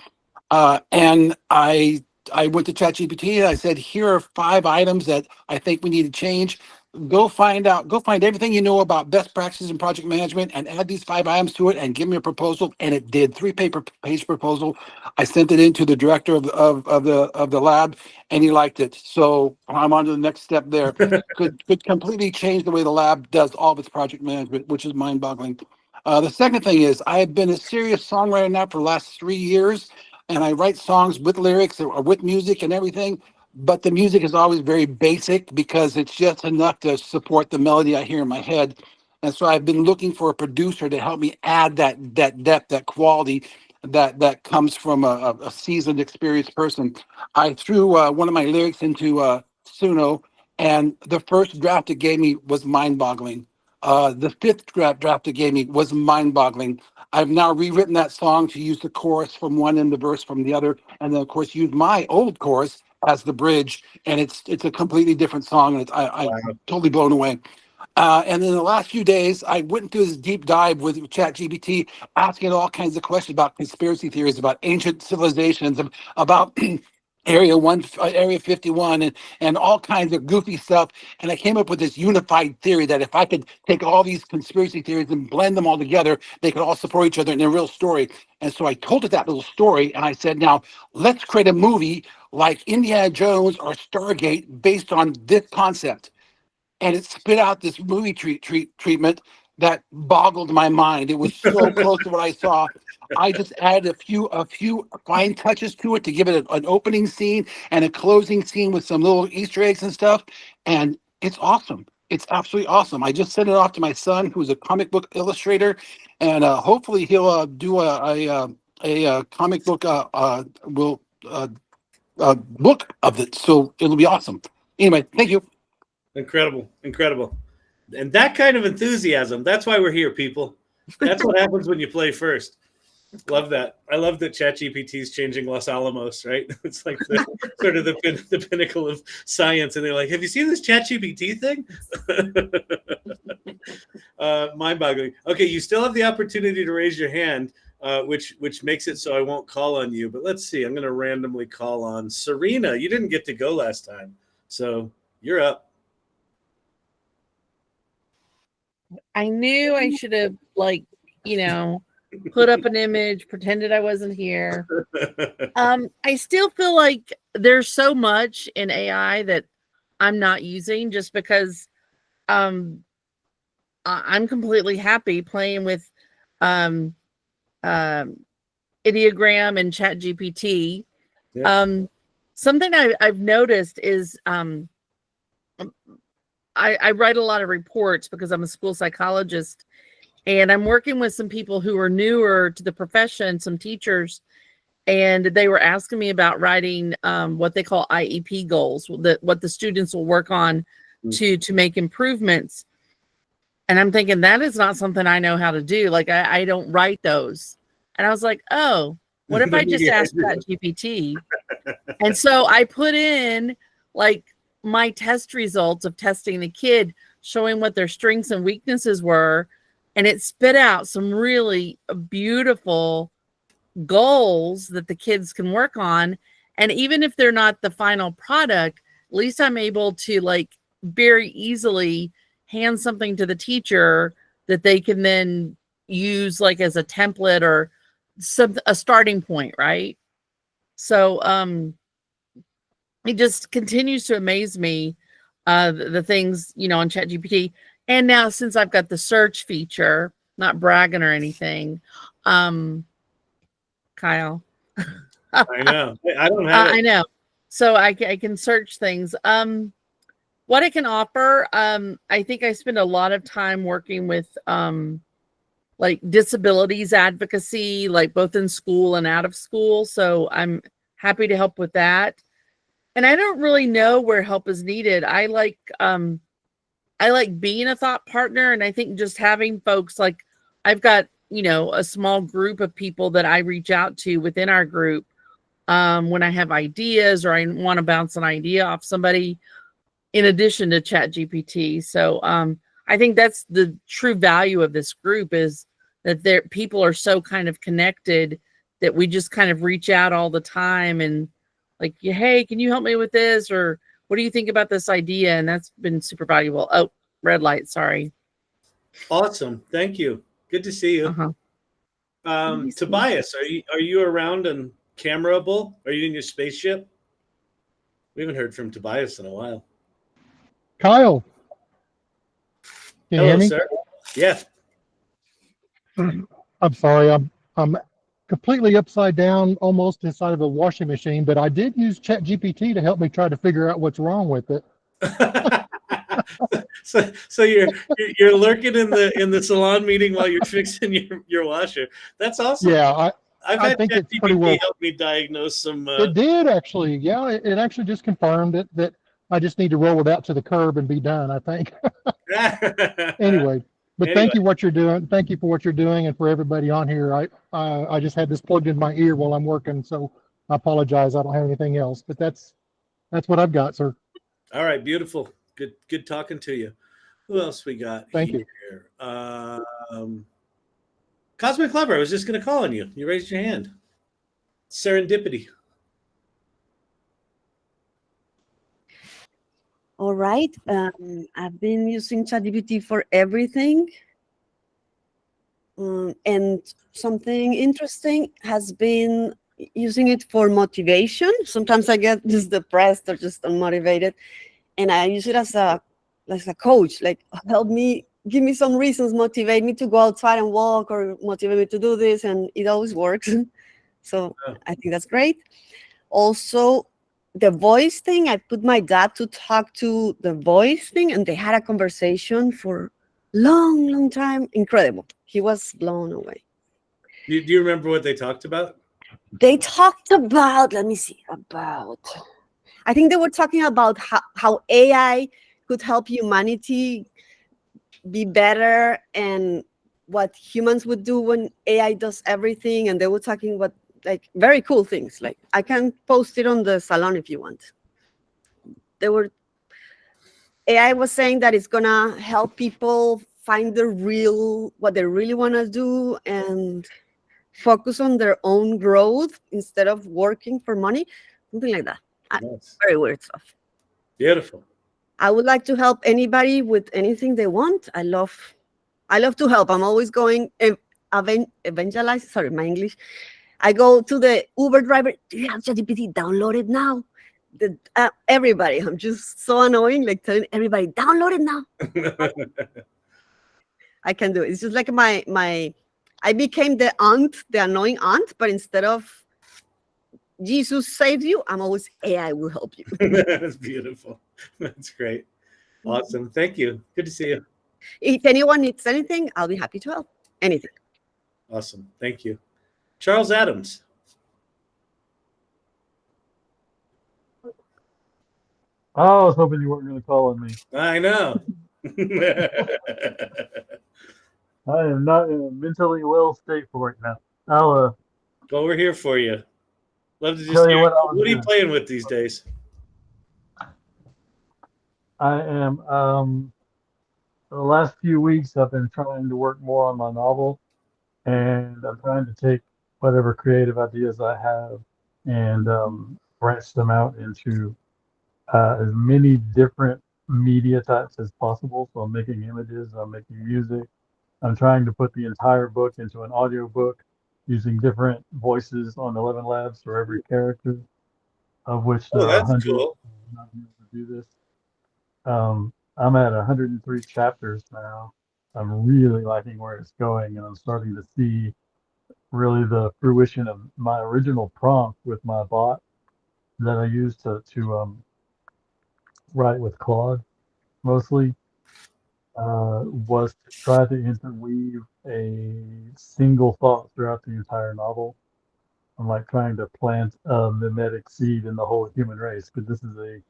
Speaker 16: and I went to ChatGPT and I said, here are 5 items that I think we need to change. Go find everything you know about best practices in project management and add these 5 items to it and give me a proposal. And it did 3-page proposal. I sent it in to the director of the lab, and he liked it. So I'm on to the next step there. could completely change the way the lab does all of its project management, which is mind-boggling. The second thing is I have been a serious songwriter now for the last 3 years, and I write songs with lyrics or with music and everything. But the music is always very basic because it's just enough to support the melody I hear in my head. And so I've been looking for a producer to help me add that depth, that quality that comes from a seasoned, experienced person. I threw one of my lyrics into Suno, and the first draft it gave me was mind-boggling. The 5th draft it gave me was mind-boggling. I've now rewritten that song to use the chorus from one and the verse from the other, and then of course use my old chorus as the bridge, and it's a completely different song, and I'm totally blown away. And in the last few days, I went into this deep dive with ChatGPT, asking all kinds of questions about conspiracy theories, about ancient civilizations, about Area 51, and all kinds of goofy stuff. And I came up with this unified theory that if I could take all these conspiracy theories and blend them all together, they could all support each other in a real story. And so I told it that little story, and I said, now let's create a movie like Indiana Jones or Stargate based on this concept. And it spit out this movie treatment that boggled my mind. It was so close to what I saw. I just added a few fine touches to it to give it an opening scene and a closing scene with some little Easter eggs and stuff. And it's awesome. It's absolutely awesome. I just sent it off to my son, who's a comic book illustrator, and hopefully he'll do a comic book book of it. So it'll be awesome. Anyway, thank you.
Speaker 1: Incredible. And that kind of enthusiasm, that's why we're here, people. That's what happens when you play first. Love that. I love that ChatGPT is changing Los Alamos, right? It's like sort of the pinnacle of science. And they're like, have you seen this ChatGPT thing? Mind-boggling. Okay, you still have the opportunity to raise your hand, which makes it so I won't call on you. But let's see. I'm going to randomly call on Serena. You didn't get to go last time. So you're up.
Speaker 8: I knew I should have, put up an image, pretended I wasn't here. I still feel like there's so much in AI that I'm not using just because I'm completely happy playing with ideogram and ChatGPT.
Speaker 1: Yeah.
Speaker 8: Something I've noticed is I write a lot of reports because I'm a school psychologist, and I'm working with some people who are newer to the profession, some teachers, and they were asking me about writing what they call IEP goals, what the students will work on to make improvements. And I'm thinking that is not something I know how to do. Like I don't write those. And I was like, oh, what if I just asked ChatGPT? And so I put in like my test results of testing the kid, showing what their strengths and weaknesses were, and it spit out some really beautiful goals that the kids can work on. And even if they're not the final product, at least I'm able to like very easily hand something to the teacher that they can then use like as a template or a starting point, right? So it just continues to amaze me, the things, you know, on ChatGPT. And now since I've got the search feature, not bragging or anything, Kyle.
Speaker 1: I know. I don't have it.
Speaker 8: I know. So I can search things. What I can offer, I think I spend a lot of time working with like disabilities advocacy, like both in school and out of school. So I'm happy to help with that. And I don't really know where help is needed. I like being a thought partner, and I think just having folks like I've got, you know, a small group of people that I reach out to within our group when I have ideas or I want to bounce an idea off somebody in addition to ChatGPT. So I think that's the true value of this group, is that people are so kind of connected that we just kind of reach out all the time and like, hey, can you help me with this? Or what do you think about this idea? And that's been super valuable. Oh, red light, sorry.
Speaker 1: Awesome. Thank you. Good to see you. Tobias, are you around and cameraable? Are you in your spaceship? We haven't heard from Tobias in a while.
Speaker 18: Kyle. Can you hear
Speaker 1: Hello,
Speaker 18: me?
Speaker 1: sir. Yeah.
Speaker 18: I'm sorry. I'm completely upside down, almost inside of a washing machine, but I did use ChatGPT to help me try to figure out what's wrong with it.
Speaker 1: So you're lurking in the salon meeting while you're fixing your washer. That's awesome.
Speaker 18: Yeah,
Speaker 1: I've
Speaker 18: I
Speaker 1: had
Speaker 18: think it's pretty
Speaker 1: ChatGPT
Speaker 18: well.
Speaker 1: help me diagnose some.
Speaker 18: It did actually. Yeah, it actually just confirmed it that I just need to roll it out to the curb and be done, I think. Anyway, but thank you what you're doing. Thank you for what you're doing, and for everybody on here. I just had this plugged in my ear while I'm working, so I apologize. I don't have anything else, but that's what I've got, sir.
Speaker 1: All right, beautiful. Good talking to you. Who else we got?
Speaker 18: Thank you.
Speaker 1: Cosmic Clever. I was just going to call on you. You raised your hand. Serendipity.
Speaker 19: All right. I've been using ChatGPT for everything. And something interesting has been using it for motivation. Sometimes I get just depressed or just unmotivated. And I use it as a coach, like help me, give me some reasons, motivate me to go outside and walk, or motivate me to do this. And it always works. So I think that's great. Also, the voice thing, I put my dad to talk to the voice thing, and they had a conversation for long time. Incredible. He was blown away.
Speaker 1: Do you remember what they talked about?
Speaker 19: They talked about, I think they were talking about how AI could help humanity be better, and what humans would do when AI does everything. And they were talking about like very cool things. Like I can post it on the Salon if you want. AI was saying that it's gonna help people find what they really want to do and focus on their own growth instead of working for money, something like that.
Speaker 1: Nice.
Speaker 19: Very weird stuff.
Speaker 1: Beautiful.
Speaker 19: I would like to help anybody with anything they want. I love to help. I'm always going evangelize. Sorry, my English. I go to the Uber driver. Do you have ChatGPT? Download it now. Everybody. I'm just so annoying, like telling everybody, download it now. I can do it. It's just like my I became the aunt, the annoying aunt, but instead of Jesus saves you, I'm always AI will help you.
Speaker 1: That's beautiful. That's great. Awesome. Thank you. Good to see you.
Speaker 19: If anyone needs anything, I'll be happy to help. Anything.
Speaker 1: Awesome. Thank you. Charles Adams.
Speaker 14: Oh, I was hoping you weren't going to call on me.
Speaker 1: I know.
Speaker 14: I am not in a mentally well state for it now. I'll
Speaker 1: well, we're here for you. Love to just
Speaker 14: tell you
Speaker 1: hear.
Speaker 14: what I was
Speaker 1: What are you
Speaker 14: doing.
Speaker 1: playing with these days?
Speaker 14: I am the last few weeks I've been trying to work more on my novel, and I'm trying to take whatever creative ideas I have and branch them out into as many different media types as possible. So I'm making images, I'm making music. I'm trying to put the entire book into an audio book using different voices on ElevenLabs for every character, of which there
Speaker 1: Oh,
Speaker 14: are
Speaker 1: that's
Speaker 14: 100
Speaker 1: cool.
Speaker 14: to do this. I'm at 103 chapters now. I'm really liking where it's going, and I'm starting to see really the fruition of my original prompt with my bot that I used to write with Claude mostly. Was to try to interweave a single thought throughout the entire novel. I'm like trying to plant a mimetic seed in the whole human race, but this is a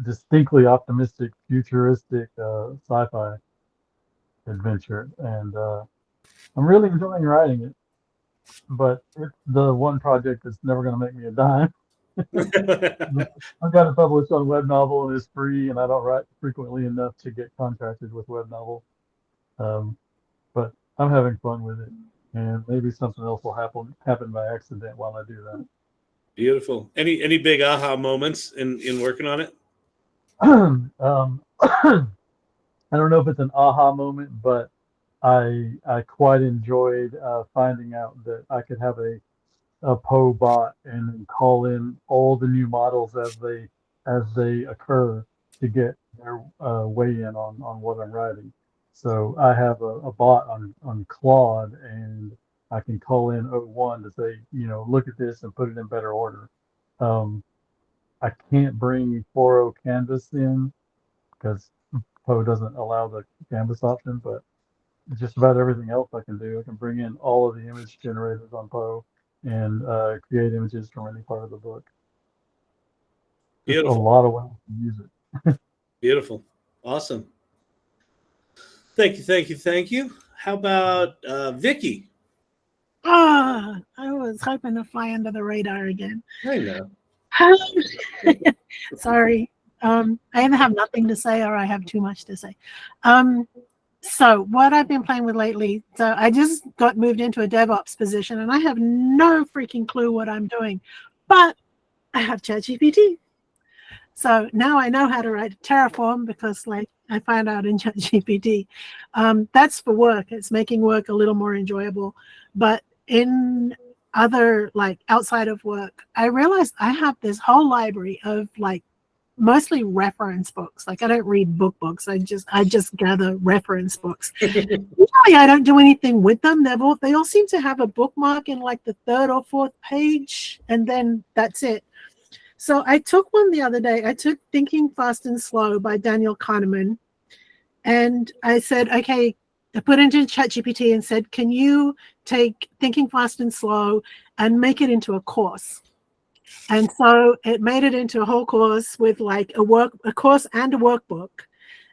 Speaker 14: distinctly optimistic, futuristic sci-fi adventure, and I'm really enjoying writing it. But it's the one project that's never going to make me a dime. I've got it published on Web Novel and it's free, and I don't write frequently enough to get contracted with Web Novel. But I'm having fun with it, and maybe something else will happen by accident while I do that.
Speaker 1: Beautiful. Any big aha moments in working on it?
Speaker 14: I don't know if it's an aha moment, but I quite enjoyed finding out that I could have a Poe bot and then call in all the new models as they occur to get their weigh in on what I'm writing. So I have a bot on Claude, and I can call in O1 to say, look at this and put it in better order. I can't bring 4.0 canvas in because Poe doesn't allow the canvas option, but just about everything else I can do. I can bring in all of the image generators on Poe and create images from any part of the book. Just
Speaker 1: Beautiful.
Speaker 14: a lot of ways to use it.
Speaker 1: Beautiful. Awesome. Thank you. How about Vicky?
Speaker 5: I was hoping to fly under the radar again.
Speaker 1: I know.
Speaker 5: Sorry. I either have nothing to say or I have too much to say. So what I've been playing with lately, so I just got moved into a DevOps position and I have no freaking clue what I'm doing, but I have ChatGPT. So now I know how to write Terraform because I found out in ChatGPT. That's for work. It's making work a little more enjoyable. But in other, outside of work, I realized I have this whole library of mostly reference books. I don't read books. I just gather reference books. Usually I don't do anything with them. They all seem to have a bookmark in the third or fourth page, and then that's it. So I took one the other day. I took Thinking Fast and Slow by Daniel Kahneman, and I said, okay, I put it into ChatGPT and said, can you take Thinking Fast and Slow and make it into a course? And so it made it into a whole course with a course and a workbook.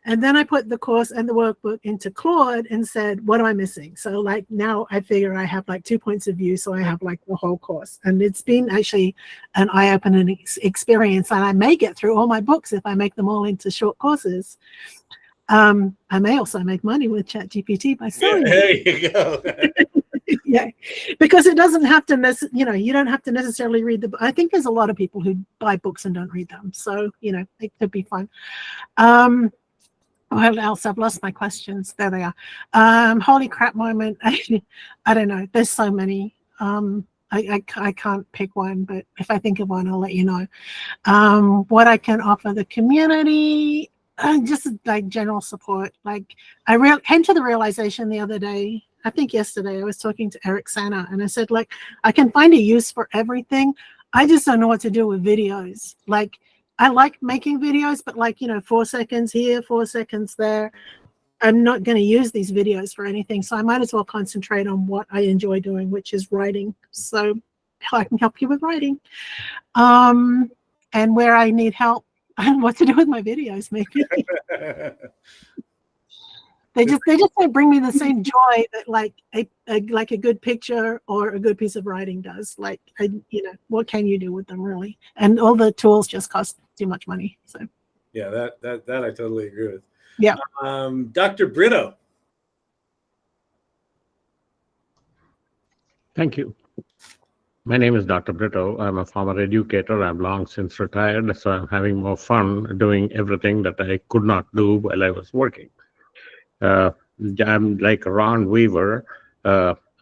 Speaker 5: And then I put the course and the workbook into Claude and said, what am I missing? So now I figure I have 2 points of view. So I have the whole course. And it's been actually an eye-opening experience. And I may get through all my books if I make them all into short courses. I may also make money with ChatGPT by selling
Speaker 1: There you go.
Speaker 5: Yeah, because it doesn't have to you don't have to necessarily read the book. I think there's a lot of people who buy books and don't read them, so it could be fun. What else? I've lost my questions. There they are. Holy crap moment. I don't know, there's so many. I can't pick one, but if I think of one, I'll let you know. What I can offer the community, just general support. I came to the realization the other day, I think yesterday I was talking to Eric Sana and I said, like, I can find a use for everything. I just don't know what to do with videos. Like, I like making videos, but like, 4 seconds here, 4 seconds there. I'm not going to use these videos for anything. So I might as well concentrate on what I enjoy doing, which is writing. So I can help you with writing. And where I need help on what to do with my videos, maybe. They just don't bring me the same joy that like a good picture or a good piece of writing does. Like, what can you do with them really? And all the tools just cost too much money. So
Speaker 1: yeah, that I totally agree with.
Speaker 5: Yeah.
Speaker 1: Dr. Brito.
Speaker 20: Thank you. My name is Dr. Brito. I'm a former educator. I'm long since retired, so I'm having more fun doing everything that I could not do while I was working. I'm like Ron Weaver.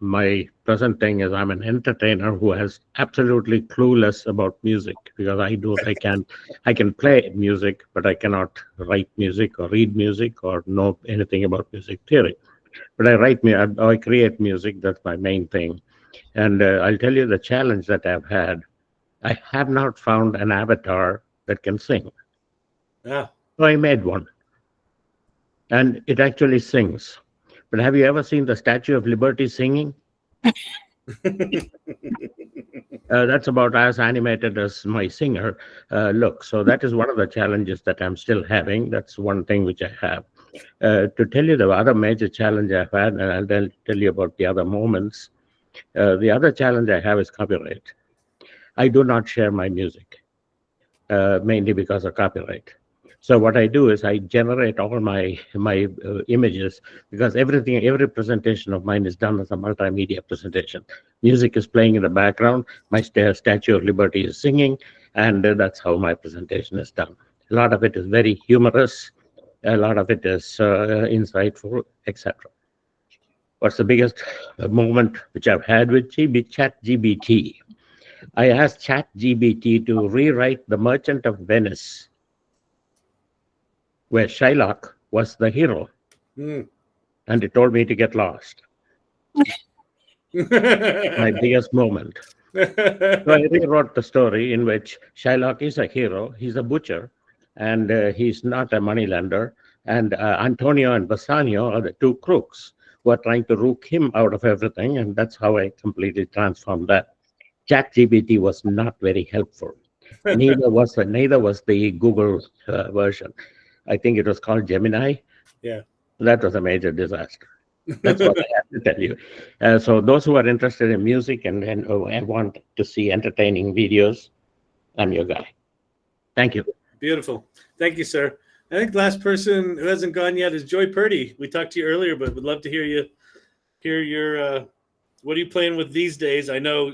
Speaker 20: My present thing is I'm an entertainer who is absolutely clueless about music because I can play music, but I cannot write music or read music or know anything about music theory. But I create music. That's my main thing. And I'll tell you the challenge that I've had. I have not found an avatar that can sing.
Speaker 1: Yeah.
Speaker 20: So I made one. And it actually sings. But have you ever seen the Statue of Liberty singing? That's about as animated as my singer looks. So that is one of the challenges that I'm still having. That's one thing which I have. To tell you the other major challenge I've had, and I'll tell you about the other moments. The other challenge I have is copyright. I do not share my music, mainly because of copyright. So what I do is I generate all my images because every presentation of mine is done as a multimedia presentation. Music is playing in the background. My Statue of Liberty is singing, and that's how my presentation is done. A lot of it is very humorous. A lot of it is insightful, etc. What's the biggest moment which I've had with ChatGPT? I asked ChatGPT to rewrite The Merchant of Venice, where Shylock was the hero. And it told me to get lost. My biggest moment. So I rewrote the story in which Shylock is a hero, he's a butcher, and he's not a moneylender. And Antonio and Bassanio are the two crooks who are trying to rook him out of everything, and that's how I completely transformed that. ChatGPT was not very helpful. Neither was the Google version. I think it was called Gemini.
Speaker 1: Yeah.
Speaker 20: That was a major disaster. That's what I have to tell you. So those who are interested in music and want to see entertaining videos, I'm your guy. Thank you.
Speaker 1: Beautiful. Thank you, sir. I think the last person who hasn't gone yet is Joy Purdy. We talked to you earlier, but would love to hear your what are you playing with these days? I know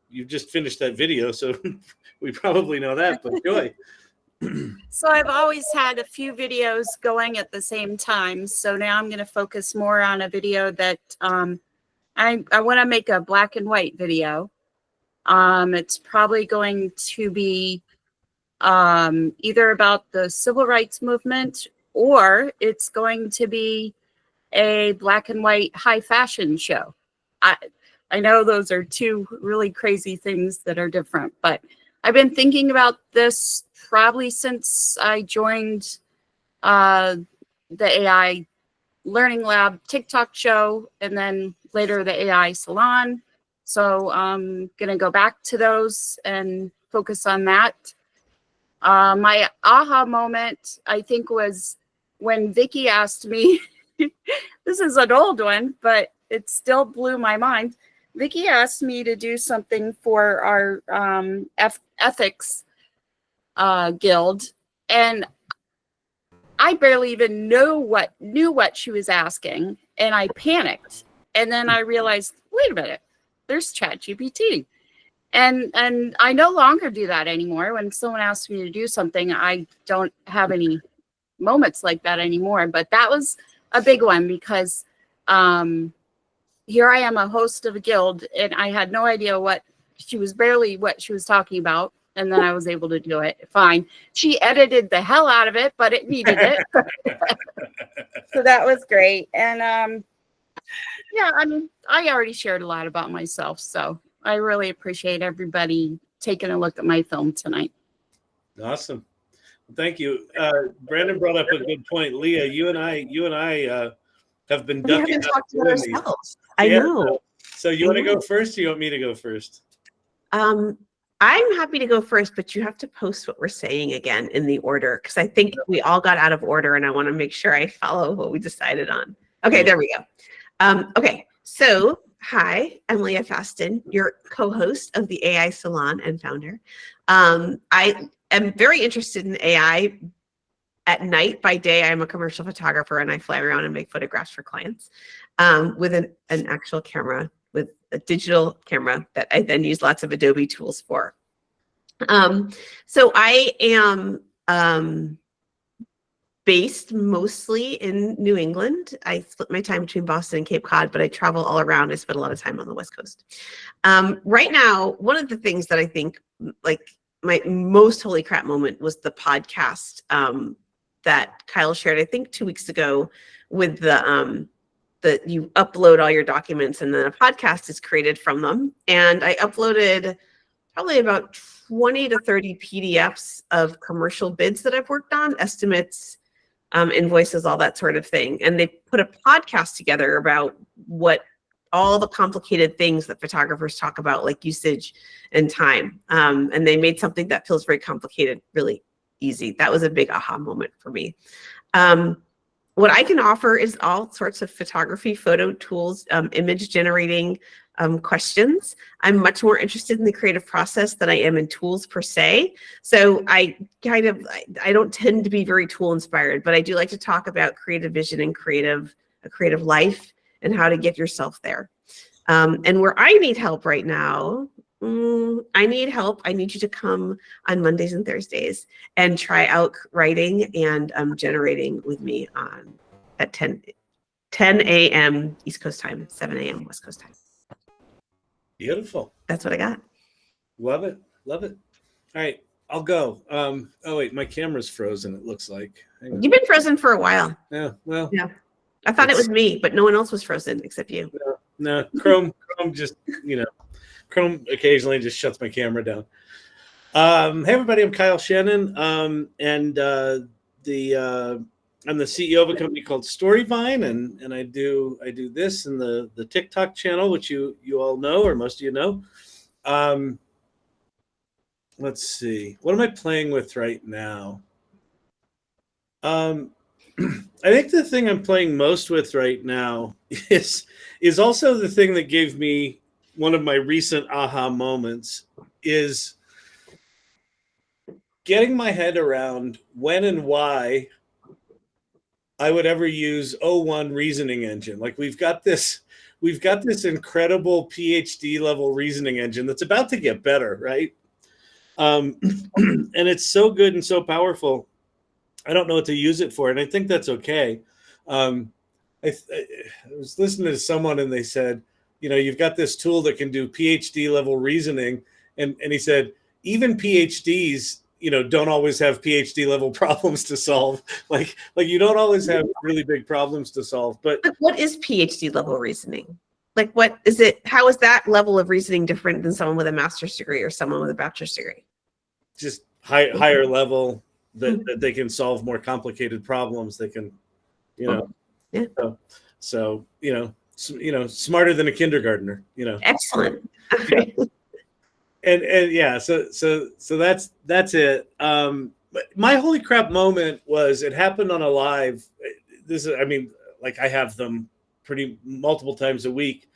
Speaker 1: you've just finished that video, so we probably know that, but Joy.
Speaker 6: So I've always had a few videos going at the same time. So now I'm going to focus more on a video that I want to make a black and white video. It's probably going to be either about the civil rights movement or it's going to be a black and white high fashion show. I know those are two really crazy things that are different, but I've been thinking about this probably since I joined the AI Learning Lab TikTok show and then later the AI Salon. So I'm going to go back to those and focus on that. My aha moment, I think, was when Vicky asked me, this is an old one, but it still blew my mind. Vicky asked me to do something for our ethics guild, and I barely even knew what she was asking, and I panicked. And then I realized, wait a minute, there's ChatGPT. And I no longer do that anymore. When someone asks me to do something, I don't have any moments like that anymore. But that was a big one because here I am, a host of a guild, and I had no idea what she was talking about. And then I was able to do it. Fine. She edited the hell out of it, but it needed it. So that was great. And Yeah, I mean, I already shared a lot about myself, so I really appreciate everybody taking a look at my film tonight.
Speaker 1: Awesome. Thank you. Brandon brought up a good point. Leah, you and I have been
Speaker 2: We
Speaker 1: ducking
Speaker 2: haven't
Speaker 1: out
Speaker 2: talked about
Speaker 1: doing these.
Speaker 2: ourselves. I know.
Speaker 1: So you
Speaker 2: I
Speaker 1: want to
Speaker 2: know.
Speaker 1: go first, or you want me to go first?
Speaker 2: I'm happy to go first, but you have to post what we're saying again in the order, because I think we all got out of order, and I want to make sure I follow what we decided on. Okay, there we go. Okay, so hi, I'm Leah Faston, your co-host of the AI Salon and founder. I am very interested in AI at night. By day, I'm a commercial photographer, and I fly around and make photographs for clients with an actual camera, with a digital camera that I then use lots of Adobe tools for. So I am based mostly in New England. I split my time between Boston and Cape Cod, but I travel all around. I spend a lot of time on the West Coast. Right now, one of the things that I think, like, my most holy crap moment was the podcast that Kyle shared, I think 2 weeks ago, with that you upload all your documents and then a podcast is created from them. And I uploaded probably about 20 to 30 PDFs of commercial bids that I've worked on, estimates, invoices, all that sort of thing. And they put a podcast together about what all the complicated things that photographers talk about, like usage and time. And they made something that feels very complicated really easy. That was a big aha moment for me. What I can offer is all sorts of photography, photo tools, image generating questions. I'm much more interested in the creative process than I am in tools per se. So I don't tend to be very tool inspired, but I do like to talk about creative vision and a creative life and how to get yourself there. And where I need help right now, I need help. I need you to come on Mondays and Thursdays and try out writing and generating with me at 10 a.m. East Coast time, 7 a.m. West Coast time.
Speaker 1: Beautiful.
Speaker 2: That's what I got.
Speaker 1: Love it. Love it. All right, I'll go. Oh wait, my camera's frozen, it looks like.
Speaker 2: You've been frozen for a while.
Speaker 1: Yeah, well.
Speaker 2: Yeah. I thought it was me, but no one else was frozen except you.
Speaker 1: No, Chrome just, Chrome occasionally just shuts my camera down. Hey everybody, I'm Kyle Shannon, and I'm the CEO of a company called Storyvine, and I do this in the TikTok channel, which you all know, or most of you know. Let's see, what am I playing with right now? I think the thing I'm playing most with right now is also the thing that gave me one of my recent aha moments, is getting my head around when and why I would ever use O1 reasoning engine. Like we've got this incredible PhD level reasoning engine that's about to get better, right? And it's so good and so powerful. I don't know what to use it for, and I think that's okay. I was listening to someone, and they said, you've got this tool that can do PhD level reasoning, and he said, even PhDs, don't always have PhD level problems to solve. Like you don't always have really big problems to solve. But
Speaker 2: what is PhD level reasoning? Like, what is it? How is that level of reasoning different than someone with a master's degree or someone with a bachelor's degree?
Speaker 1: Just higher level. That they can solve more complicated problems. They can, so smarter than a kindergartner.
Speaker 2: Excellent.
Speaker 1: And yeah, so that's it. My holy crap moment was, it happened on a live. I have them pretty multiple times a week,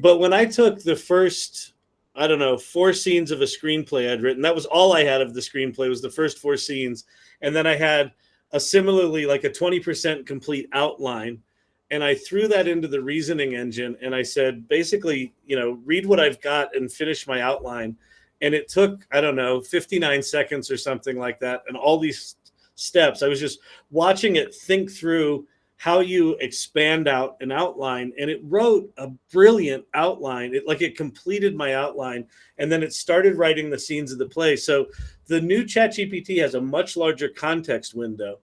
Speaker 1: but when I took the first, 4 scenes of a screenplay I'd written. That was all I had of the screenplay, was the first 4 scenes. And then I had a similarly like a 20% complete outline. And I threw that into the reasoning engine. And I said, basically, read what I've got and finish my outline. And it took, 59 seconds or something like that. And all these steps, I was just watching it think through how you expand out an outline, and it wrote a brilliant outline. It completed my outline, and then it started writing the scenes of the play. So the new ChatGPT has a much larger context window,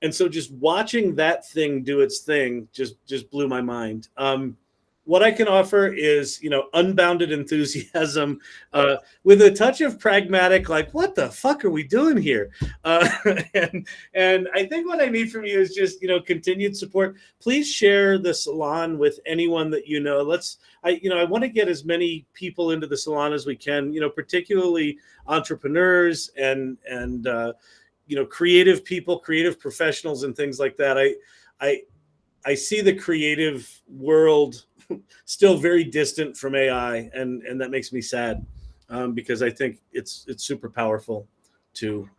Speaker 1: And so just watching that thing do its thing just blew my mind. What I can offer is, unbounded enthusiasm with a touch of pragmatic, like, what the fuck are we doing here? And I think what I need from you is just, continued support. Please share the salon with anyone that you know. I want to get as many people into the salon as we can, particularly entrepreneurs and creative people, creative professionals, and things like that. I see the creative world still very distant from AI, and that makes me sad, because I think it's super powerful to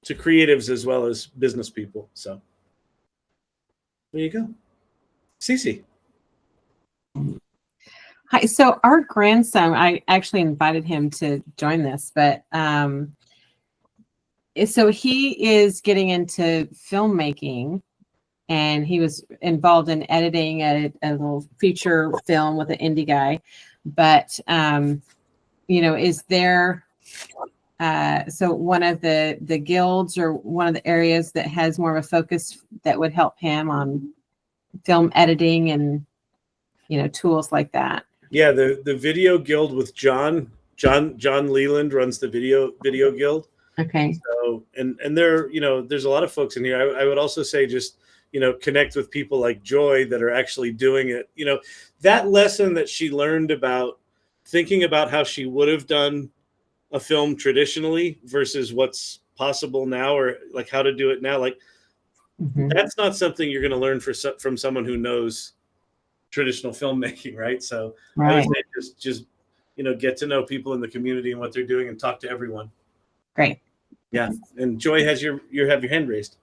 Speaker 1: creatives as well as business people. So there you go. Cece.
Speaker 12: Hi. So our grandson, I actually invited him to join this, but so he is getting into filmmaking. And he was involved in editing a little feature film with an indie guy. But, is there, so one of the guilds or one of the areas that has more of a focus that would help him on film editing and, tools like that?
Speaker 1: Yeah, the video guild with John Leland runs the video guild.
Speaker 12: Okay.
Speaker 1: So, and there, there's a lot of folks in here. I would also say just, connect with people like Joy that are actually doing it. That lesson that she learned about thinking about how she would have done a film traditionally versus what's possible now, or like how to do it now. Like that's not something you're going to learn from someone who knows traditional filmmaking. Right. So I would say just, get to know people in the community and what they're doing and talk to everyone.
Speaker 12: Great.
Speaker 1: Yeah. And Joy has you have your hand raised.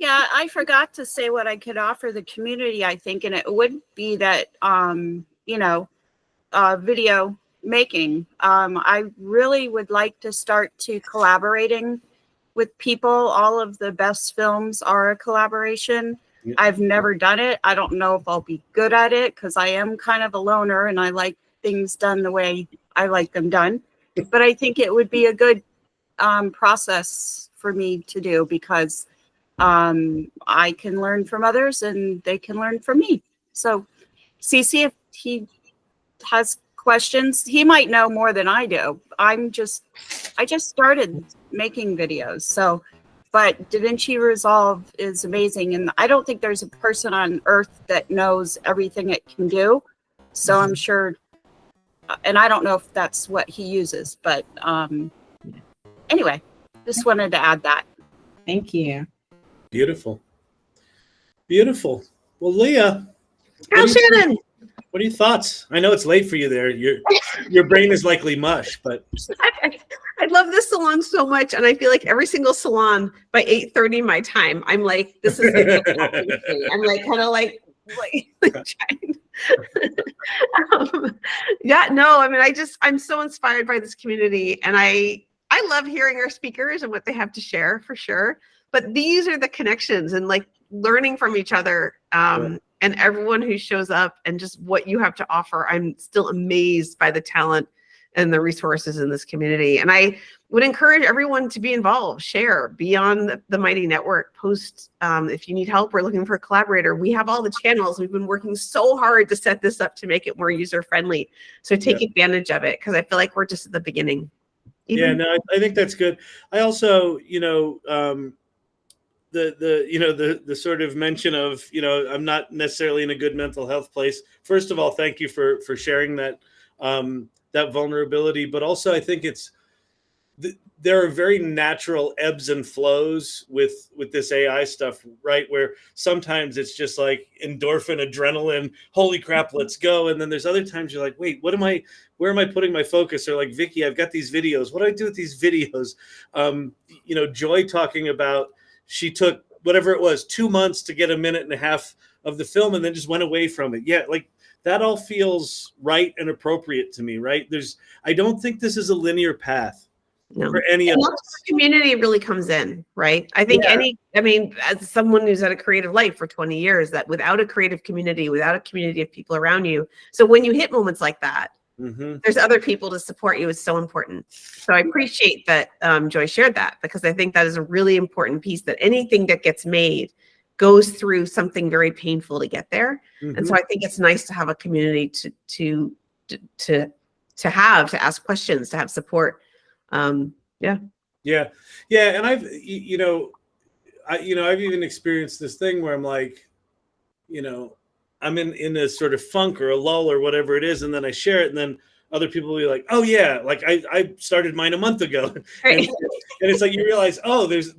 Speaker 6: Yeah, I forgot to say what I could offer the community, I think, and it would be that, video making. I really would like to start to collaborating with people. All of the best films are a collaboration. Yeah. I've never done it. I don't know if I'll be good at it because I am kind of a loner and I like things done the way I like them done. But I think it would be a good process for me to do because I can learn from others and they can learn from me. So CC, if he has questions, he might know more than I do. I just started making videos. So, but Vinci Resolve is amazing. And I don't think there's a person on earth that knows everything it can do. So I'm sure, and I don't know if that's what he uses, but anyway, just wanted to add that.
Speaker 12: Thank you.
Speaker 1: Beautiful. Well, Leah.
Speaker 2: Shannon.
Speaker 1: What are your thoughts? I know it's late for you there. Your brain is likely mush, but
Speaker 2: I love this salon so much, and I feel like every single salon by 8:30 my time, I'm like, this is I'm like kind of like trying. I'm so inspired by this community, and I love hearing our speakers and what they have to share for sure. But these are the connections and like learning from each other, and everyone who shows up and just what you have to offer. I'm still amazed by the talent and the resources in this community. And I would encourage everyone to be involved, share, be on the Mighty Network, post. If you need help or looking for a collaborator, we have all the channels. We've been working so hard to set this up to make it more user-friendly. So take advantage of it because I feel like we're just at the beginning.
Speaker 1: I think that's good. I also, the sort of mention of, I'm not necessarily in a good mental health place. First of all, thank you for sharing that that vulnerability. But also, I think there are very natural ebbs and flows with this AI stuff, right? Where sometimes it's just like endorphin, adrenaline, holy crap, let's go. And then there's other times you're like, wait, where am I putting my focus? Or like, Vicky, I've got these videos. What do I do with these videos? Joy talking about, she took whatever it was, 2 months to get 1.5 minutes of the film and then just went away from it. Yeah, like that all feels right and appropriate to me, right? I don't think this is a linear path for any of us.
Speaker 2: The community really comes in, right? I think as someone who's had a creative life for 20 years, that without a creative community, without a community of people around you, so when you hit moments like that, there's other people to support you is so important. So I appreciate that Joy shared that, because I think that is a really important piece, that anything that gets made goes through something very painful to get there. And so I think it's nice to have a community to ask questions, to have support. Yeah.
Speaker 1: And I've I've even experienced this thing where I'm like, I'm in a sort of funk or a lull or whatever it is, and then I share it, and then other people will be like, oh yeah, like I started mine a month ago. And it's like you realize, oh, there's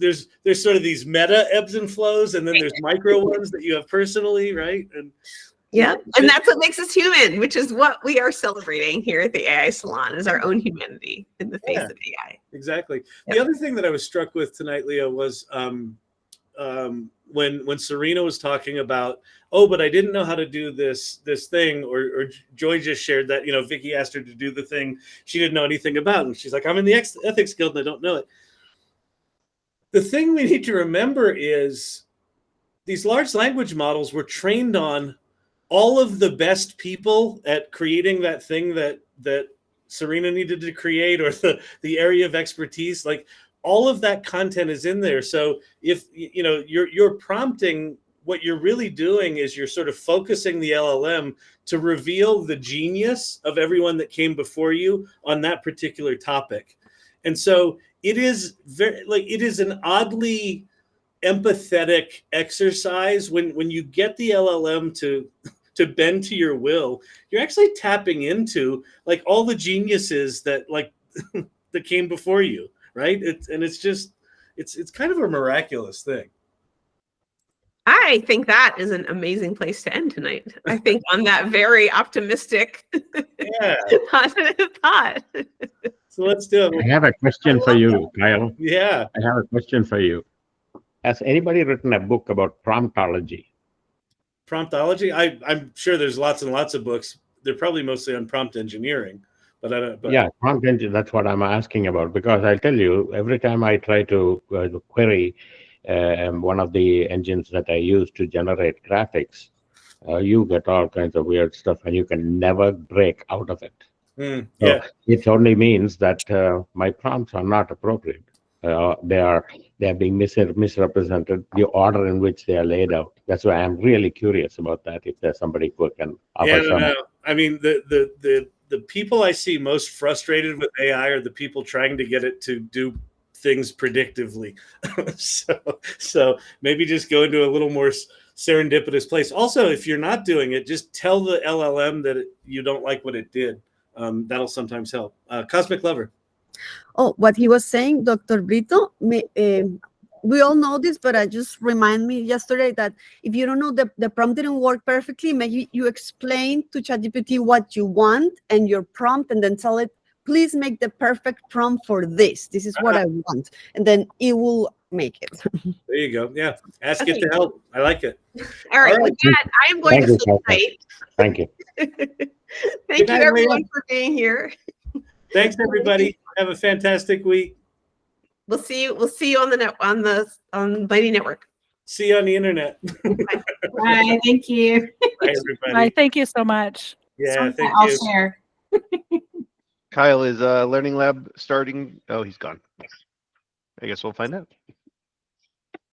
Speaker 1: sort of these meta ebbs and flows, and then there's micro ones that you have personally, right? And
Speaker 2: yeah, and that's what makes us human, which is what we are celebrating here at the AI Salon, is our own humanity in the face of AI.
Speaker 1: Exactly. The other thing that I was struck with tonight, Leo, was when Serena was talking about, oh, but I didn't know how to do this thing, or Joy just shared that, Vicky asked her to do the thing she didn't know anything about, and she's like, I'm in the ethics guild and I don't know it. The thing we need to remember is these large language models were trained on all of the best people at creating that thing that Serena needed to create, or the area of expertise. Like, all of that content is in there. So if you're prompting, what you're really doing is you're sort of focusing the LLM to reveal the genius of everyone that came before you on that particular topic. And so it is it is an oddly empathetic exercise when you get the LLM to bend to your will. You're actually tapping into like all the geniuses that that came before you, right? It's kind of a miraculous thing.
Speaker 2: I think that is an amazing place to end tonight. I think on that very optimistic, positive thought.
Speaker 1: So let's do it.
Speaker 20: I have a question for you, Kyle.
Speaker 1: Yeah.
Speaker 20: I have a question for you. Has anybody written a book about promptology?
Speaker 1: Promptology? I'm sure there's lots and lots of books. They're probably mostly on prompt engineering, but I don't. But...
Speaker 20: Yeah, prompt engine. That's what I'm asking about, because I'll tell you, every time I try to query one of the engines that I use to generate graphics, you get all kinds of weird stuff, and you can never break out of it. So it only means that my prompts are not appropriate. They are being misrepresented, the order in which they are laid out. That's why I'm really curious about that. If there's somebody who can offer some.
Speaker 1: No. I mean, the people I see most frustrated with AI are the people trying to get it to do things predictively. so maybe just go into a little more serendipitous place. Also, if you're not doing it, just tell the LLM that you don't like what it did. That'll sometimes help. Cosmic Lover.
Speaker 19: Oh, what he was saying, Dr. Brito, we all know this, but I just remind me yesterday that if you don't know the prompt didn't work perfectly, maybe you explain to ChatGPT what you want and your prompt, and then tell it, please make the perfect prompt for this. This is what I want. And then it will make it.
Speaker 1: There you go. Yeah. Ask it to help. I like it.
Speaker 2: All right. With that, I am going to sleep tight.
Speaker 20: Thank you.
Speaker 2: Thank you, everyone, for being here.
Speaker 1: Thanks, everybody. Have a fantastic week.
Speaker 2: We'll see you on the Mighty Network.
Speaker 1: See you on the internet.
Speaker 11: Bye. Thank you.
Speaker 1: Bye, everybody.
Speaker 11: Bye. Thank you so much.
Speaker 1: Yeah, thank
Speaker 12: I'll
Speaker 1: you.
Speaker 12: share.
Speaker 7: Kyle, is Learning Lab starting? Oh, he's gone. I guess we'll find out.